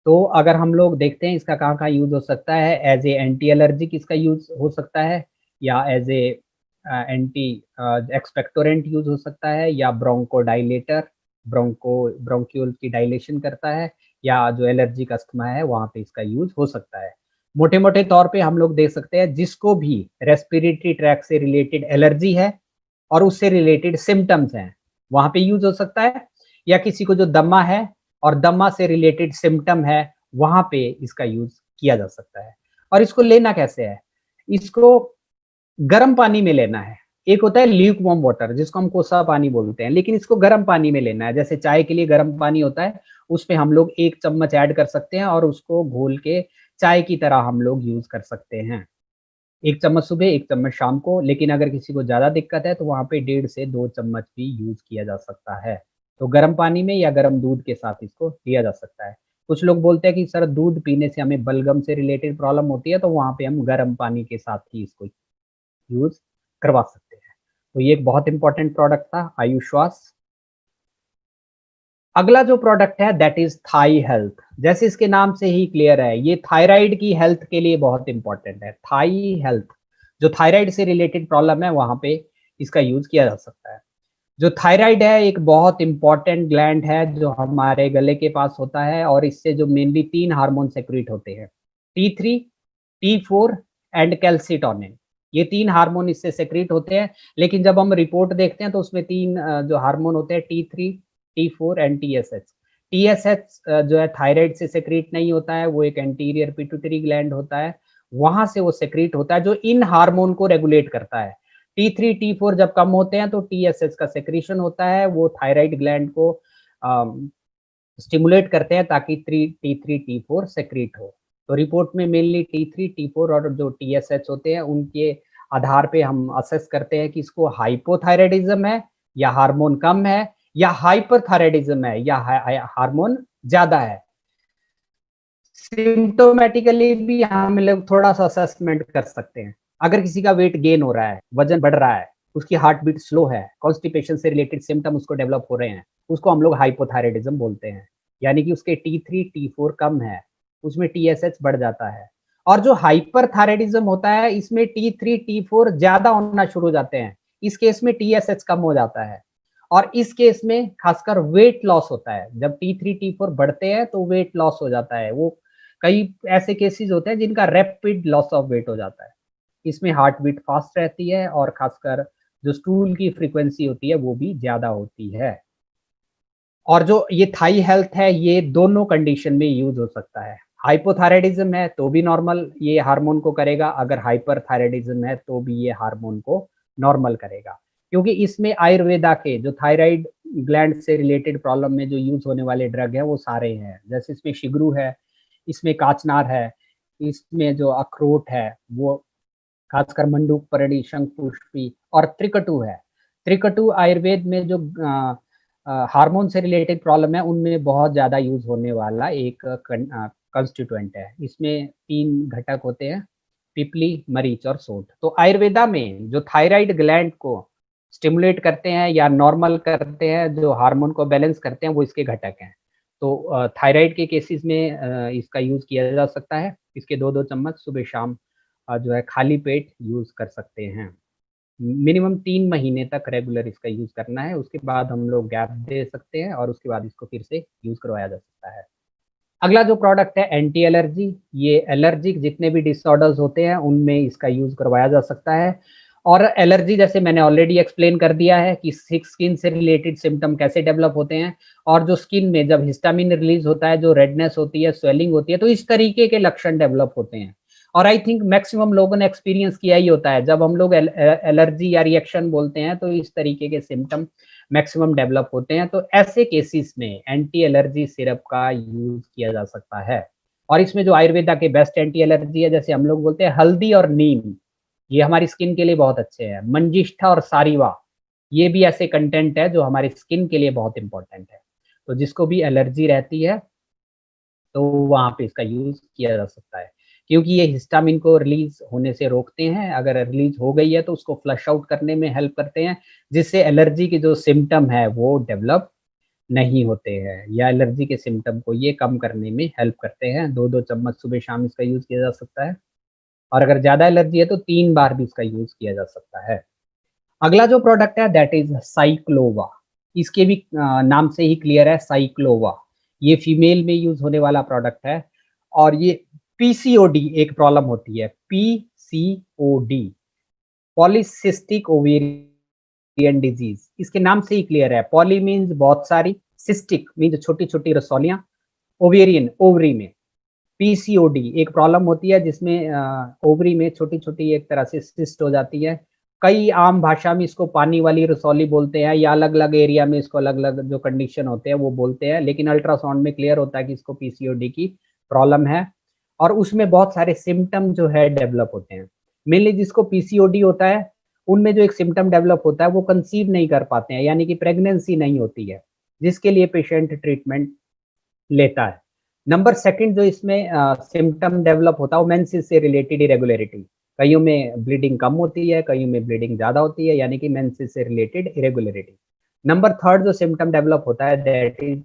S1: तो अगर हम लोग देखते हैं इसका कहाँ-कहाँ यूज़ हो सकता है, एज़ ए एंटी एलर्जिक इसका यूज़ हो सकता है, या as a anti expectorant use हो सकता है, या ब्रोंकोडायलेटर, ब्रोंक्यूल की डायलेशन करता है, या जो एलर्जिक अस्थमा है वहाँ पे इसका यूज़ हो सकता है। मोटे-मोटे तौर पे हम लोग देख सकते हैं जिसको भी रेस्पिरेटरी ट्रैक से रिलेटेड एलर्जी है और उससे रिलेटेड सिम्पटम्स हैं, वहाँ पे यूज़ हो सकता है, या किसी को जो दमा है और दमा से रिलेटेड सिम्पटम है, वहाँ पे इसका यूज़ किया जा सकता है। और इसको लेना कैसे है? इसको गर्म पानी में लेना है। एक होता है ल्यूक वार्म वाटर, जिसको हम कोसा पानी बोलते हैं, लेकिन इसको गर्म पानी में लेना है। जैसे चाय के लिए गर्म पानी होता है, उसमें हम लोग 1 चम्मच ऐड कर सकते हैं और उसको घोल के चाय की तरह हम लोग यूज़ कर सकते हैं। 1 चम्मच सुबह, 1 चम्मच शाम को, लेकिन अगर किसी को ज़्यादा दिक्कत है तो वहाँ पे 1.5 से 2 चम्मच भी यूज़ किया जा सकता है। तो गर्म पानी में या गर्म दूध के साथ इसको लिया जा सकता है। कुछ लोग बोलते हैं कि सर दूध पीने से हमें बलगम से रिलेटेड प्रॉब्लम होती है, तो वहाँ पे हम गर्म पानी के साथ ही इसको यूज़ करवा सकते हैं। तो ये एक बहुत इम्पोर्टेंट प्रोडक्ट था, आयुश्वास। अगला जो प्रोडक्ट है दैट इज़ थाई हेल्थ। जैसे इसके नाम से ही क्लियर है, ये थायराइड की हेल्थ के लिए बहुत इम्पोर्टेंट है। थाई हेल्थ, जो थायराइड से रिलेटेड प्रॉब्लम है वहाँ पे इसका यूज़ किया जा सकता है। जो थायराइड है एक बहुत इम्पोर्टेंट ग्लैंड है जो हमारे गले के पास होता है, और इससे जो मेनली 3 हार्मोन सेक्रेट होते हैं, T3, T4 एंड कैल्सिटोनिन। ये 3 हार्मोन इससे सेक्रेट होते हैं, लेकिन जब हम रिपोर्ट देखते हैं तो उसमें 3 जो हार्मोन होते हैं, T3, T4 and TSH। TSH जो है थायराइड से सेक्रेट नहीं होता है, वो एक एंटीरियर पिट्यूटरी ग्लैंड होता है, वहाँ से वो सेक्रेट होता है जो इन हार्मोन को रेगुलेट करता है। T3, T4 जब कम होते हैं तो TSH का सेक्रेशन होता है, वो थायराइड ग्लैंड को स्टिमुलेट करते हैं ताकि T3, T4 सेक्रेट हो। तो रिपोर्ट में मेनली T3, T4 और जो TSH होते हैं उनके आधार पे हम असेस करते हैं कि इसको हाइपोथायरायडिज्म है या हार्मोन कम है, या हाइपरथायरायडिज्म है या हार्मोन ज़्यादा है। सिम्प्टोमेटिकली भी हम लोग थोड़ा-सा असेसमेंट कर सकते हैं। अगर किसी का वेट गेन हो रहा है, वज़न बढ़ रहा है, उसकी हार्ट बीट स्लो है, कॉन्स्टिपेशन से रिलेटेड सिम्पटम उसको डेवलप हो रहे हैं, उसको हम लोग हाइपोथायरायडिज्म बोलते हैं। यानी कि उसके T3, T4 कम है, उसमें TSH बढ़ जाता है। और जो हाइपरथायरायडिज्म होता है, इसमें T3, T4 ज़्यादा होना शुरू हो जाते हैं। इस केस में TSH कम हो जाता है। और इस केस में खासकर वेट लॉस होता है। जब T3, T4 बढ़ते हैं तो वेट लॉस हो जाता है। वो कई ऐसे केसेस होते हैं जिनका रैपिड लॉस ऑफ वेट हो जाता है। इसमें हार्ट बीट फास्ट रहती है और खासकर जो स्टूल की फ्रीक्वेंसी होती है वो भी ज़्यादा होती है। और जो ये थाई हेल्थ है ये दोनों कंडीशन में यूज़ हो सकता है। हाइपोथायरायडिज्म है तो भी नॉर्मल ये हार्मोन को करेगा, अगर हाइपरथायरायडिज्म है तो भी ये हार्मोन को नॉर्मल करेगा। क्योंकि इसमें आयुर्वेदा के जो थायराइड ग्लैंड से रिलेटेड प्रॉब्लम में जो यूज़ होने वाले ड्रग हैं वो सारे हैं। जैसे इसमें शिगरू है, इसमें काचनार है, इसमें जो अखरोट है वो खासकर मंडूक, परड़ी, शंखपुष्पी और त्रिकटु है। त्रिकटु आयुर्वेद में जो हार्मोन से रिलेटेड प्रॉब्लम है उनमें बहुत ज़्यादा यूज़ होने वाला एक कंस्टिट्यूएंट है। इसमें 3 घटक होते हैं, पिपली, मरीच और सोंठ। तो आयुर्वेदा में जो थायराइड ग्लैंड को स्टिमुलेट करते हैं या नॉर्मल करते हैं, जो हार्मोन को बैलेंस करते हैं, वो इसके घटक हैं। तो थायराइड के केसेस में इसका यूज़ किया जा सकता है। इसके 2-2 चम्मच सुबह-शाम जो है खाली पेट यूज़ कर सकते हैं। मिनिमम 3 महीने तक रेगुलर इसका यूज़ करना है, उसके बाद हम लोग गैप दे सकते हैं और उसके बाद इसको फिर से यूज़ करवाया जा सकता है। अगला जो प्रोडक्ट है एंटी एलर्जी, ये एलर्जिक जितने भी डिसऑर्डर्स होते हैं उनमें इसका यूज़ करवाया जा सकता है। और एलर्जी जैसे मैंने ऑलरेडी एक्सप्लेन कर दिया है कि स्किन से रिलेटेड सिम्टम कैसे डेवलप होते हैं, और जो स्किन में जब हिस्टामिन रिलीज होता है, जो रेडनेस होती है, स्वेलिंग होती है, तो इस तरीके के लक्षण डेवलप होते हैं। और आई थिंक मैक्सिमम लोगों ने एक्सपीरियंस किया ही होता है, जब हम लोग एलर्जी या रिएक्शन बोलते हैं तो इस तरीके के सिम्टम मैक्सिमम डेवलप होते हैं। तो ऐसे केसेस में एंटी एलर्जी सिरप का यूज किया जा सकता है। और इसमें जो आयुर्वेदा के बेस्ट एंटी एलर्जी है, जैसे हम लोग बोलते हैं हल्दी और नीम, ये हमारी स्किन के लिए बहुत अच्छे हैं। मंजिष्ठा और सारीवा, ये भी ऐसे कंटेंट है जो हमारी स्किन के लिए बहुत इंपॉर्टेंट है। तो जिसको भी एलर्जी रहती है तो वहाँ पे इसका यूज किया जा सकता है, क्योंकि ये हिस्टामिन को रिलीज होने से रोकते हैं। अगर रिलीज हो गई है तो उसको फ्लश आउट करने में हेल्प करते हैं, जिससे एलर्जी के जो सिम्टम है वो डेवलप नहीं होते हैं, या एलर्जी के सिम्टम को ये कम करने में हेल्प करते हैं। 2-2 चम्मच सुबह शाम इसका यूज किया जा सकता है, और अगर ज़्यादा एलर्जी है तो 3 बार भी इसका यूज़ किया जा सकता है। अगला जो प्रोडक्ट है दैट इज़ साइक्लोवा। इसके भी नाम से ही क्लियर है, साइक्लोवा। ये फीमेल में यूज़ होने वाला प्रोडक्ट है, और ये पीसीओडी एक प्रॉब्लम होती है, पीसीओडी, पॉलीसिस्टिक ओवेरियन डिजीज़। इसके नाम से ही क्लियर है, पॉली मीन्स बहुत सारी, सिस्टिक मीन्स छोटी-छोटी रसौलियाँ, ओवेरियन ओवरी में। पीसीओडी एक प्रॉब्लम होती है जिसमें ओवरी में छोटी-छोटी एक तरह से सिस्ट हो जाती है। कई आम भाषा में इसको पानी वाली रसौली बोलते हैं, या अलग-अलग एरिया में इसको अलग-अलग जो कंडीशन होते हैं वो बोलते हैं, लेकिन अल्ट्रासाउंड में क्लियर होता है कि इसको पीसीओडी की प्रॉब्लम है, और उसमें बहुत सारे सिम्पटम जो है डेवलप होते हैं। मेनली जिसको पीसीओडी होता है, उनमें जो एक सिम्पटम डेवलप होता है वो कंसीव नहीं कर पाते हैं, यानी कि प्रेगनेंसी नहीं होती है, जिसके लिए पेशेंट ट्रीटमेंट लेता है। नंबर सेकंड जो इसमें सिम्पटम डेवलप होता है वो मेंसेस से रिलेटेड इरेगुलरिटी। कईयों में ब्लीडिंग कम होती है, कईयों में ब्लीडिंग ज़्यादा होती है, यानी कि मेंसेस से रिलेटेड इरेगुलरिटी। नंबर थर्ड जो सिम्पटम डेवलप होता है that is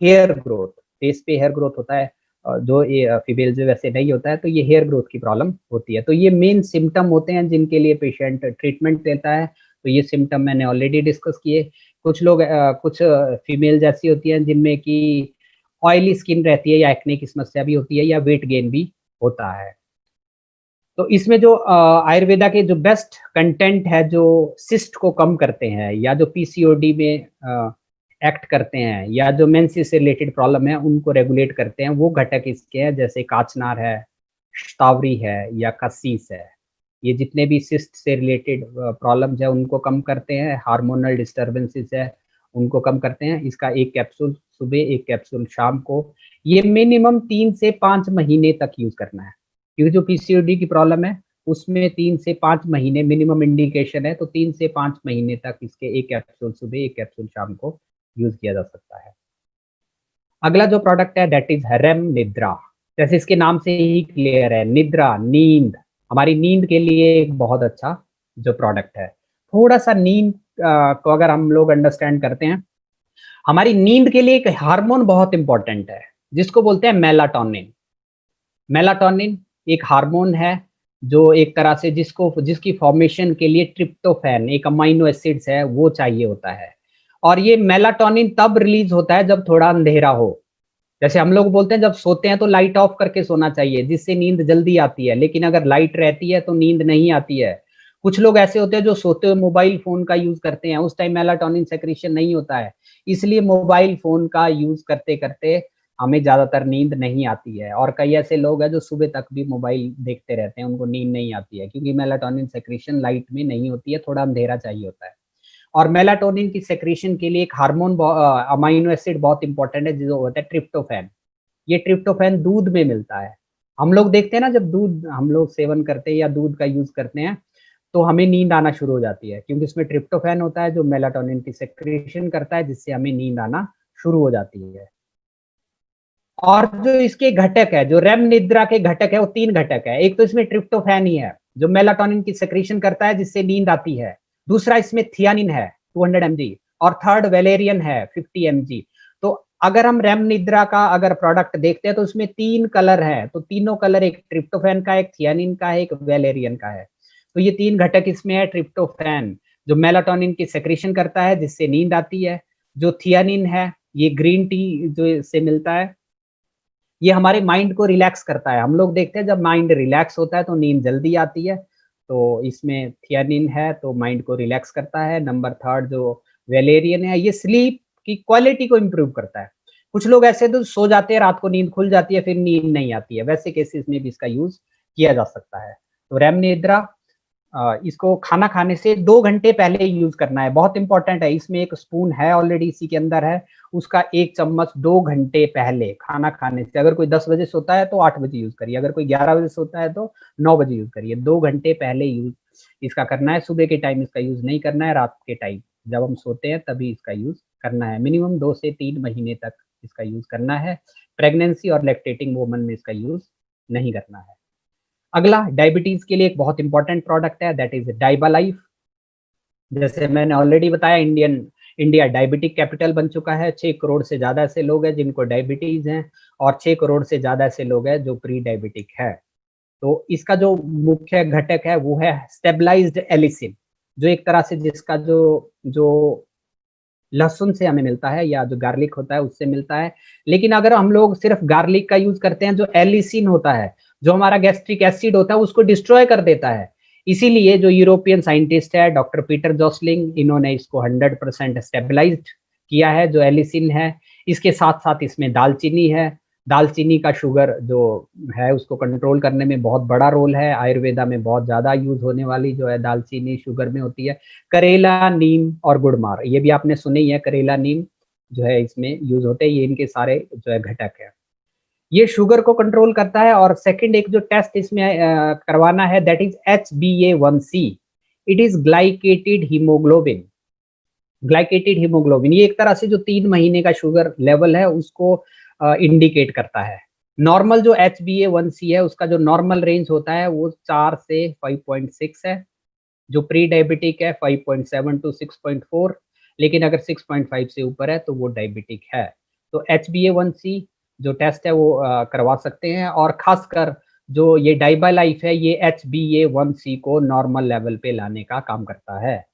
S1: here growth. Face पे हेयर ग्रोथ होता है, जो ये फीमेल जो वैसे नहीं होता है, तो ये हेयर ग्रोथ की प्रॉब्लम होती है। तो ये मेन सिम्पटम होते हैं जिनके लिए पेशेंट ट्रीटमेंट लेता है। तो ये सिम्पटम मैंने ऑलरेडी डिस्कस किए। कुछ लोग कुछ फीमेल जैसी होती हैं जिनमें कि ऑयली स्किन रहती है, या एक्ने की समस्या भी होती है, या वेट गेन भी होता है। तो इसमें जो आयुर्वेदा के जो बेस्ट कंटेंट है जो सिस्ट को कम करते हैं, या जो पीसीओडी में एक्ट करते हैं, या जो मेंसेस से रिलेटेड प्रॉब्लम है उनको रेगुलेट करते हैं, वो घटक इसके हैं, जैसे काचनार है, शतावरी है, या कसीस है। ये जितने भी सिस्ट से रिलेटेड प्रॉब्लम्स है उनको कम करते हैं, हार्मोनल डिस्टर्बेंसेस है उनको कम करते हैं। इसका 1 कैप्सूल सुबह, 1 कैप्सूल शाम को, ये मिनिमम 3 से 5 महीने तक यूज़ करना है। क्योंकि जो पीसीओडी की प्रॉब्लम है, उसमें 3 से 5 महीने मिनिमम इंडिकेशन है, तो 3 से 5 महीने तक इसके 1 कैप्सूल सुबह, 1 कैप्सूल शाम को यूज़ किया जा सकता है। अगला जो प्रोडक्ट है दैट इज़ रेम निद्रा। जैसे इसके नाम से ही क्लियर है, निद्रा, नींद, हमारी नींद के लिए एक बहुत अच्छा जो प्रोडक्ट है। थोड़ा-सा नींद को अगर हम लोग अंडरस्टैंड करते हैं, हमारी नींद के लिए एक हार्मोन बहुत इम्पोर्टेंट है, जिसको बोलते हैं मेलाटोनिन। मेलाटोनिन एक हार्मोन है जो एक तरह से जिसकी फॉर्मेशन के लिए ट्रिप्टोफैन एक अमाइनो एसिड्स है वो चाहिए होता है, और ये मेलाटोनिन तब रिलीज होता है जब थोड़ा अंधेरा हो। जैसे हम लोग बोलते हैं जब सोते हैं तो लाइट ऑफ करके सोना चाहिए, जिससे नींद जल्दी आती है, लेकिन अगर लाइट रहती है तो नींद नहीं आती है। कुछ लोग ऐसे होते हैं जो सोते हुए मोबाइल फोन का यूज करते हैं, उस टाइम मेलाटोनिन सेक्रेशन नहीं होता है, इसलिए मोबाइल फोन का यूज करते करते हमें ज्यादातर नींद नहीं आती है। और कई ऐसे लोग हैं जो सुबह तक भी मोबाइल देखते रहते हैं, उनको नींद नहीं आती है, क्योंकि मेलाटोनिन सेक्रेशन लाइट में नहीं होती है, थोड़ा अंधेरा चाहिए होता है। और मेलाटोनिन की सेक्रेशन के लिए एक हार्मोन अमाइनो एसिड बहुत इंपॉर्टेंट है जो होता है ट्रिप्टोफैन। ये ट्रिप्टोफैन दूध में मिलता है। हम लोग देखते हैं ना, जब दूध हम लोग सेवन करते हैं या दूध का यूज करते हैं तो हमें नींद आना शुरू हो जाती है, क्योंकि इसमें ट्रिप्टोफैन होता है जो मेलाटोनिन की सेक्रेशन करता है, जिससे हमें नींद आना शुरू हो जाती है। और जो इसके घटक है, जो रेम निद्रा के घटक है, वो 3 घटक है। एक तो इसमें ट्रिप्टोफैन ही है जो मेलाटोनिन की सेक्रेशन करता है जिससे नींद आती है। दूसरा इसमें थियानिन है 200 mg, और थर्ड वेलेरियन है 50 mg। तो अगर हम रेम निद्रा का अगर प्रोडक्ट देखते हैं तो उसमें 3 कलर है, तो तीनों कलर, एक ट्रिप्टोफैन का, एक थियानिन का है, एक वेलेरियन का है। तो ये 3 घटक इसमें है। ट्रिप्टोफैन जो मेलाटोनिन की सेक्रेशन करता है जिससे नींद आती है। जो थियानिन है ये ग्रीन टी जो इससे मिलता है, ये हमारे माइंड को रिलैक्स करता है। हम लोग देखते हैं जब माइंड रिलैक्स होता है तो नींद जल्दी आती है। तो इसमें थियानिन है तो माइंड को रिलैक्स करता है। नंबर थर्ड जो वेलेरियन है, ये स्लीप की क्वालिटी को इम्प्रूव करता है। कुछ लोग ऐसे तो सो जाते हैं, रात को नींद खुल जाती है, फिर नींद नहीं आती है, वैसे केसेस में भी इसका यूज किया जा सकता है। तो रैम निद्रा, इसको खाना खाने से 2 घंटे पहले यूज करना है, बहुत इंपॉर्टेंट है। इसमें एक स्पून है ऑलरेडी इसी के अंदर है, उसका 1 चम्मच 2 घंटे पहले खाना खाने से। अगर कोई 10 बजे सोता है तो 8 बजे यूज करिए, अगर कोई 11 बजे सोता है तो 9 बजे यूज करिए। 2 घंटे पहले यूज इसका करना है। सुबह के टाइम इसका यूज नहीं करना है, रात के टाइम जब हम सोते हैं तभी इसका यूज करना है। मिनिमम 2 से 3 महीने तक इसका यूज करना है। प्रेगनेंसी और लैक्टेटिंग वुमन में इसका यूज नहीं करना है। अगला डायबिटीज के लिए एक बहुत इंपॉर्टेंट प्रोडक्ट है, दैट इज डाइबा लाइफ। जैसे मैंने ऑलरेडी बताया, इंडिया डायबिटिक कैपिटल बन चुका है। 6 करोड़ से ज्यादा ऐसे लोग हैं जिनको डायबिटीज हैं, और 6 करोड़ से ज्यादा ऐसे लोग हैं जो प्री डायबिटिक है। तो इसका जो मुख्य घटक है वो है स्टेबलाइज्ड एलिसिन, जो एक तरह से जिसका जो जो लहसुन से हमें मिलता है, या जो गार्लिक होता है उससे मिलता है। लेकिन अगर हम लोग सिर्फ गार्लिक का यूज करते हैं, जो एलिसिन होता है, जो हमारा गैस्ट्रिक एसिड होता है, उसको डिस्ट्रॉय कर देता है। इसीलिए जो यूरोपियन साइंटिस्ट है डॉक्टर पीटर जोसलिंग, इन्होंने इसको 100% स्टेबलाइज्ड किया है, जो एलिसिन है। इसके साथ साथ इसमें दालचीनी है। दालचीनी का शुगर जो है उसको कंट्रोल करने में बहुत बड़ा रोल है। आयुर्वेदा में बहुत ज्यादा यूज होने वाली जो है दालचीनी शुगर में होती है। करेला, नीम और गुड़मार, ये भी आपने सुने ही है, करेला नीम जो है इसमें यूज होते हैं। ये इनके सारे जो है घटक है, ये शुगर को कंट्रोल करता है। और सेकंड एक जो टेस्ट इसमें करवाना है, that is HbA1c। It is glycated haemoglobin. Glycated haemoglobin ये एक तरह से जो 3 महीने का शुगर लेवल है उसको इंडिकेट करता है। नॉर्मल जो HbA1c है उसका जो नॉर्मल रेंज होता है वो 4 से 5.6 है। जो प्री डायबिटिक है 5.7 टू 6.4, लेकिन अगर 6.5 से ऊपर है तो वो डायबिटिक है। तो HbA1c जो टेस्ट है वो करवा सकते हैं। और खासकर जो ये डाइबा लाइफ है, ये HbA1c को नॉर्मल लेवल पे लाने का काम करता है।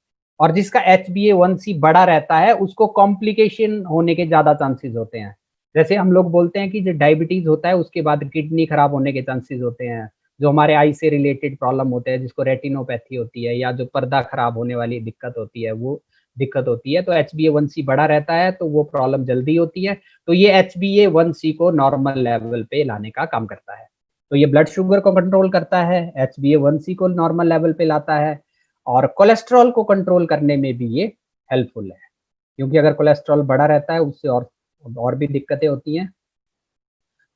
S1: और जिसका HbA1c बड़ा रहता है उसको कॉम्प्लिकेशन होने के ज्यादा चांसेस होते हैं। जैसे हम लोग बोलते हैं कि जो डायबिटीज होता है उसके बाद किडनी खराब होने के चांसेस होते हैं, जो हमारे आई से रिलेटेड प्रॉब्लम होते हैं जिसको रेटिनोपैथी होती है, या जो पर्दा खराब होने वाली दिक्कत होती है वो दिक्कत होती है। तो HbA1c बड़ा रहता है तो वो प्रॉब्लम जल्दी होती है। तो ये HbA1c को नॉर्मल लेवल पे लाने का काम करता है। तो ये ब्लड शुगर को कंट्रोल करता है, HbA1c को नॉर्मल लेवल पे लाता है, और कोलेस्ट्रॉल को कंट्रोल करने में भी ये हेल्पफुल है। क्योंकि अगर कोलेस्ट्रॉल बड़ा रहता है उससे और भी दिक्कतें होती हैं।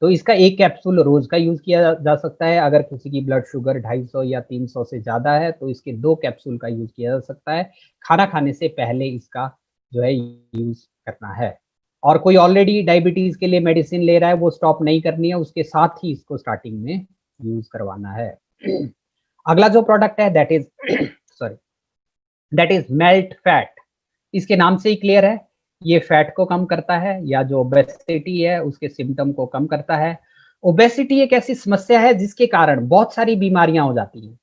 S1: तो इसका एक कैप्सूल रोज का यूज किया जा सकता है। अगर किसी की ब्लड शुगर 250 या 300 से ज्यादा है तो इसके 2 कैप्सूल का यूज किया जा सकता है। खाना खाने से पहले इसका जो है यूज करना है। और कोई ऑलरेडी डायबिटीज के लिए मेडिसिन ले रहा है वो स्टॉप नहीं करनी है, उसके साथ ही इसको स्टार्टिंग में यूज करवाना है। अगला जो प्रोडक्ट है that is sorry that is melt fat. इसके नाम से ही क्लियर है, ये फैट को कम करता है, या जो ओबेसिटी है उसके सिम्टम को कम करता है। ओबेसिटी एक ऐसी समस्या है जिसके कारण बहुत सारी बीमारियां हो जाती हैं।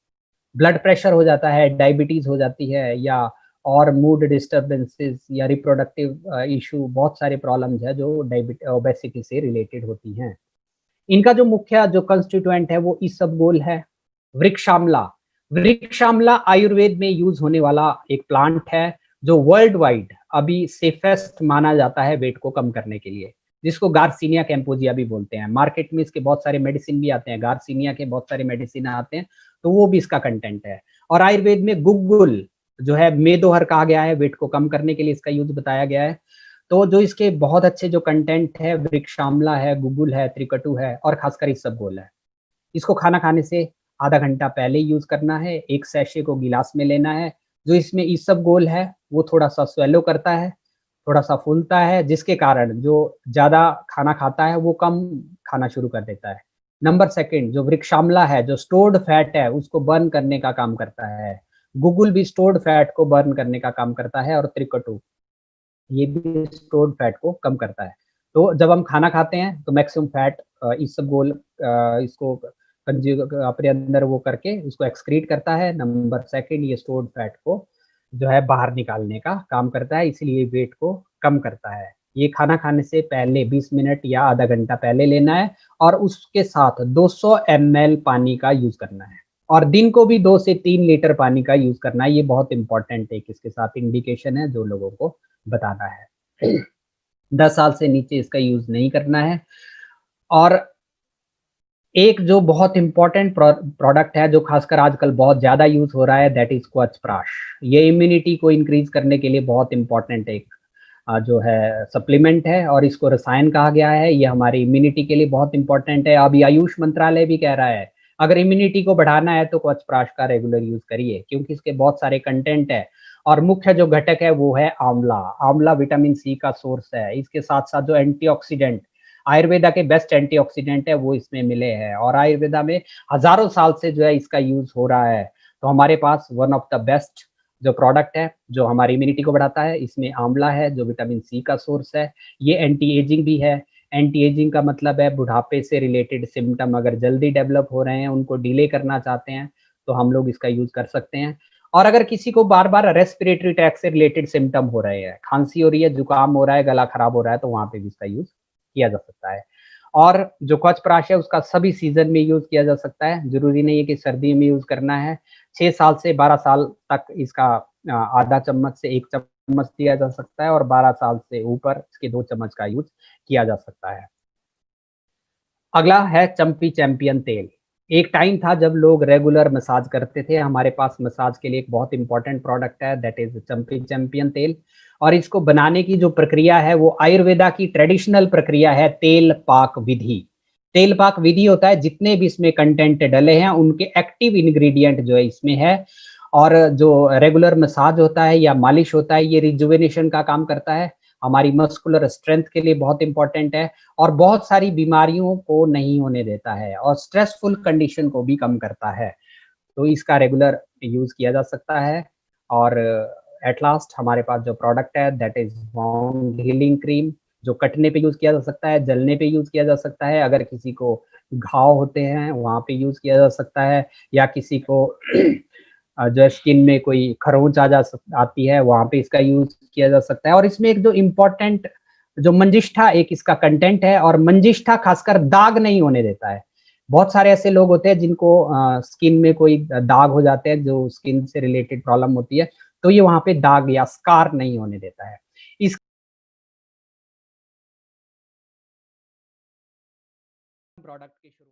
S1: ब्लड प्रेशर हो जाता है, डायबिटीज हो जाती है, या और मूड डिस्टर्बेंसेस या रिप्रोडक्टिव इशू, बहुत सारे प्रॉब्लम्स है जो ओबेसिटी से रिलेटेड होती हैं। इनका जो मुख्य जो कंस्टिट्यूएंट है वो इसबगोल है। वृक्षामला, वृक्षामला आयुर्वेद में यूज होने वाला एक प्लांट है जो वर्ल्ड वाइड अभी सेफेस्ट माना जाता है वेट को कम करने के लिए, जिसको गार्सिनिया कैंपोजिया भी बोलते हैं। मार्केट में इसके बहुत सारे मेडिसिन भी आते हैं, गार्सिनिया के बहुत सारे मेडिसिन आते हैं, तो वो भी इसका कंटेंट है। और आयुर्वेद में गुग्गुल जो है मेदोहर कहा गया है, वेट को कम करने के लिए इसका यूज बताया गया है। तो जो इसके बहुत अच्छे जो कंटेंट है, वृक्षामला है, गुगुल है, त्रिकटु है, और खासकर इसबगोल है। इसको खाना खाने से आधा घंटा पहले यूज करना है। एक सैशे को गिलास में लेना है। जो इसमें इसबगोल है वो थोड़ा सा स्वेलो करता है, थोड़ा सा फूलता है, जिसके कारण जो ज्यादा खाना खाता है वो कम खाना शुरू कर देता है। नंबर सेकंड, जो वृक्षामला है जो स्टोर्ड फैट है उसको बर्न करने का काम करता है। गुगुल भी स्टोर्ड फैट को बर्न करने का काम करता है, और त्रिकटु ये भी स्टोर्ड फैट को कम करता है। तो जब हम खाना खाते हैं तो मैक्सिमम फैट इसबगोल इसको अपने अंदर वो करके उसको एक्सक्रीट करता है। नंबर सेकंड, ये स्टोर्ड फैट को जो है बाहर निकालने का काम करता है, इसलिए वेट को कम करता है। ये खाना खाने से पहले 20 मिनट या आधा घंटा पहले लेना है, और उसके साथ 200 ml पानी का यूज करना है। और दिन को भी 2 से 3 लीटर पानी का यूज़ करना है, ये बहुत इम्पोर्टेंट एक इसके साथ इंडिकेशन है जो लोगों को बताना है। 10 साल से नीचे इसका यूज़ नहीं करना है। और एक जो बहुत इम्पोर्टेंट प्रोडक्ट है जो खासकर आजकल बहुत ज़्यादा यूज़ हो रहा है, दैट इज़ क्वचप्राश। ये इम्यूनिटी को इंक्रीज़ करने के लिए बहुत इम्पोर्टेंट एक जो है सप्लीमेंट है और इसको रसायन कहा गया है। ये हमारी इम्यूनिटी के लिए बहुत इम्पोर्टेंट है। अभी आयुष मंत्रालय भी कह रहा है, अगर इम्यूनिटी को बढ़ाना है तो क्वचप्राश का रेगुलर यूज़ करिए, क्योंकि इसके बहुत सारे कंटेंट है और मुख्य जो घटक है वो है आंवला। आंवला विटामिन सी का सोर्स है। इसके साथ-साथ जो एंटीऑक्सीडेंट, आयुर्वेदा के बेस्ट एंटीऑक्सीडेंट है वो इसमें मिले हैं और आयुर्वेदा में हज़ारों साल से जो है इसका यूज़ हो रहा है। तो हमारे पास वन ऑफ द बेस्ट जो प्रोडक्ट है, जो हमारी इम्यूनिटी को बढ़ाता है, इसमें आंवला है जो विटामिन सी का सोर्स है। ये एंटी एजिंग भी है। एंटी एजिंग का मतलब है बुढ़ापे से रिलेटेड सिम्पटम अगर जल्दी डेवलप हो रहे हैं, उनको डिले करना चाहते हैं, तो हम लोग इसका यूज़ कर सकते हैं। और अगर किसी को बार-बार रेस्पिरेटरी ट्रैक्ट से रिलेटेड सिम्पटम हो रहे हैं, खाँसी हो रही है, जुकाम हो रहा है, गला खराब हो रहा है, तो वहाँ पे भी इसका यूज़ किया जा सकता है। और जो क्वचप्राश है उसका सभी सीज़न में यूज़ किया जा सकता है, ज़रूरी नहीं है कि सर्दी में यूज़ करना है। 6 साल से 12 साल तक इसका आधा चम्मच से 1 चम्मच दिया जा सकता है और 12 साल से ऊपर इसके 2 चम्मच का यूज़ किया जा सकता है। अगला है चंपी चैंपियन तेल। एक टाइम था जब लोग रेगुलर मसाज करते थे, हमारे पास मसाज के लिए एक बहुत इम्पोर्टेंट प्रोडक्ट है दैट इज़ चंपी चैंपियन तेल और इसको बनाने की जो प्रक्रिया है वो आयुर्वेदा की ट्रेडिशनल प्रक्रिया है तेल पाक विधि। तेल पाक विधि होता है जितने भी इसमें कंटेंट डले हैं उनके एक्टिव इंग्रीडिएंट जो है इसमें है और जो रेगुलर मसाज होता है या मालिश होता है ये रिजुवेनेशन का काम करता है, हमारी मस्कुलर स्ट्रेंथ के लिए बहुत इम्पोर्टेंट है और बहुत सारी बीमारियों को नहीं होने देता है और स्ट्रेसफुल कंडीशन को भी कम करता है। तो इसका रेगुलर यूज़ किया जा सकता है और एट लास्ट हमारे पास जो प्रोडक्ट है that is wound healing cream जो कटने पे यूज़ किया जा सकता है, जलने पे यूज़ किया जा सकता है, अगर किसी को घाव होते हैं वहाँ पे यूज़ किया जा सकता है या किसी को जो है स्किन में कोई खरोंच आती है वहाँ पे इसका यूज़ किया जा सकता है और इसमें एक जो इम्पोर्टेंट जो मंजिष्ठा एक इसका कंटेंट है और मंजिष्ठा खासकर दाग नहीं होने देता है। बहुत सारे ऐसे लोग होते हैं जिनको स्किन में कोई दाग हो जाते हैं जो स्किन से रिलेटेड प्रॉब्लम होती है, तो ये वहाँ पे दाग या स्कार नहीं होने देता है। इस प्रोडक्ट की शुरू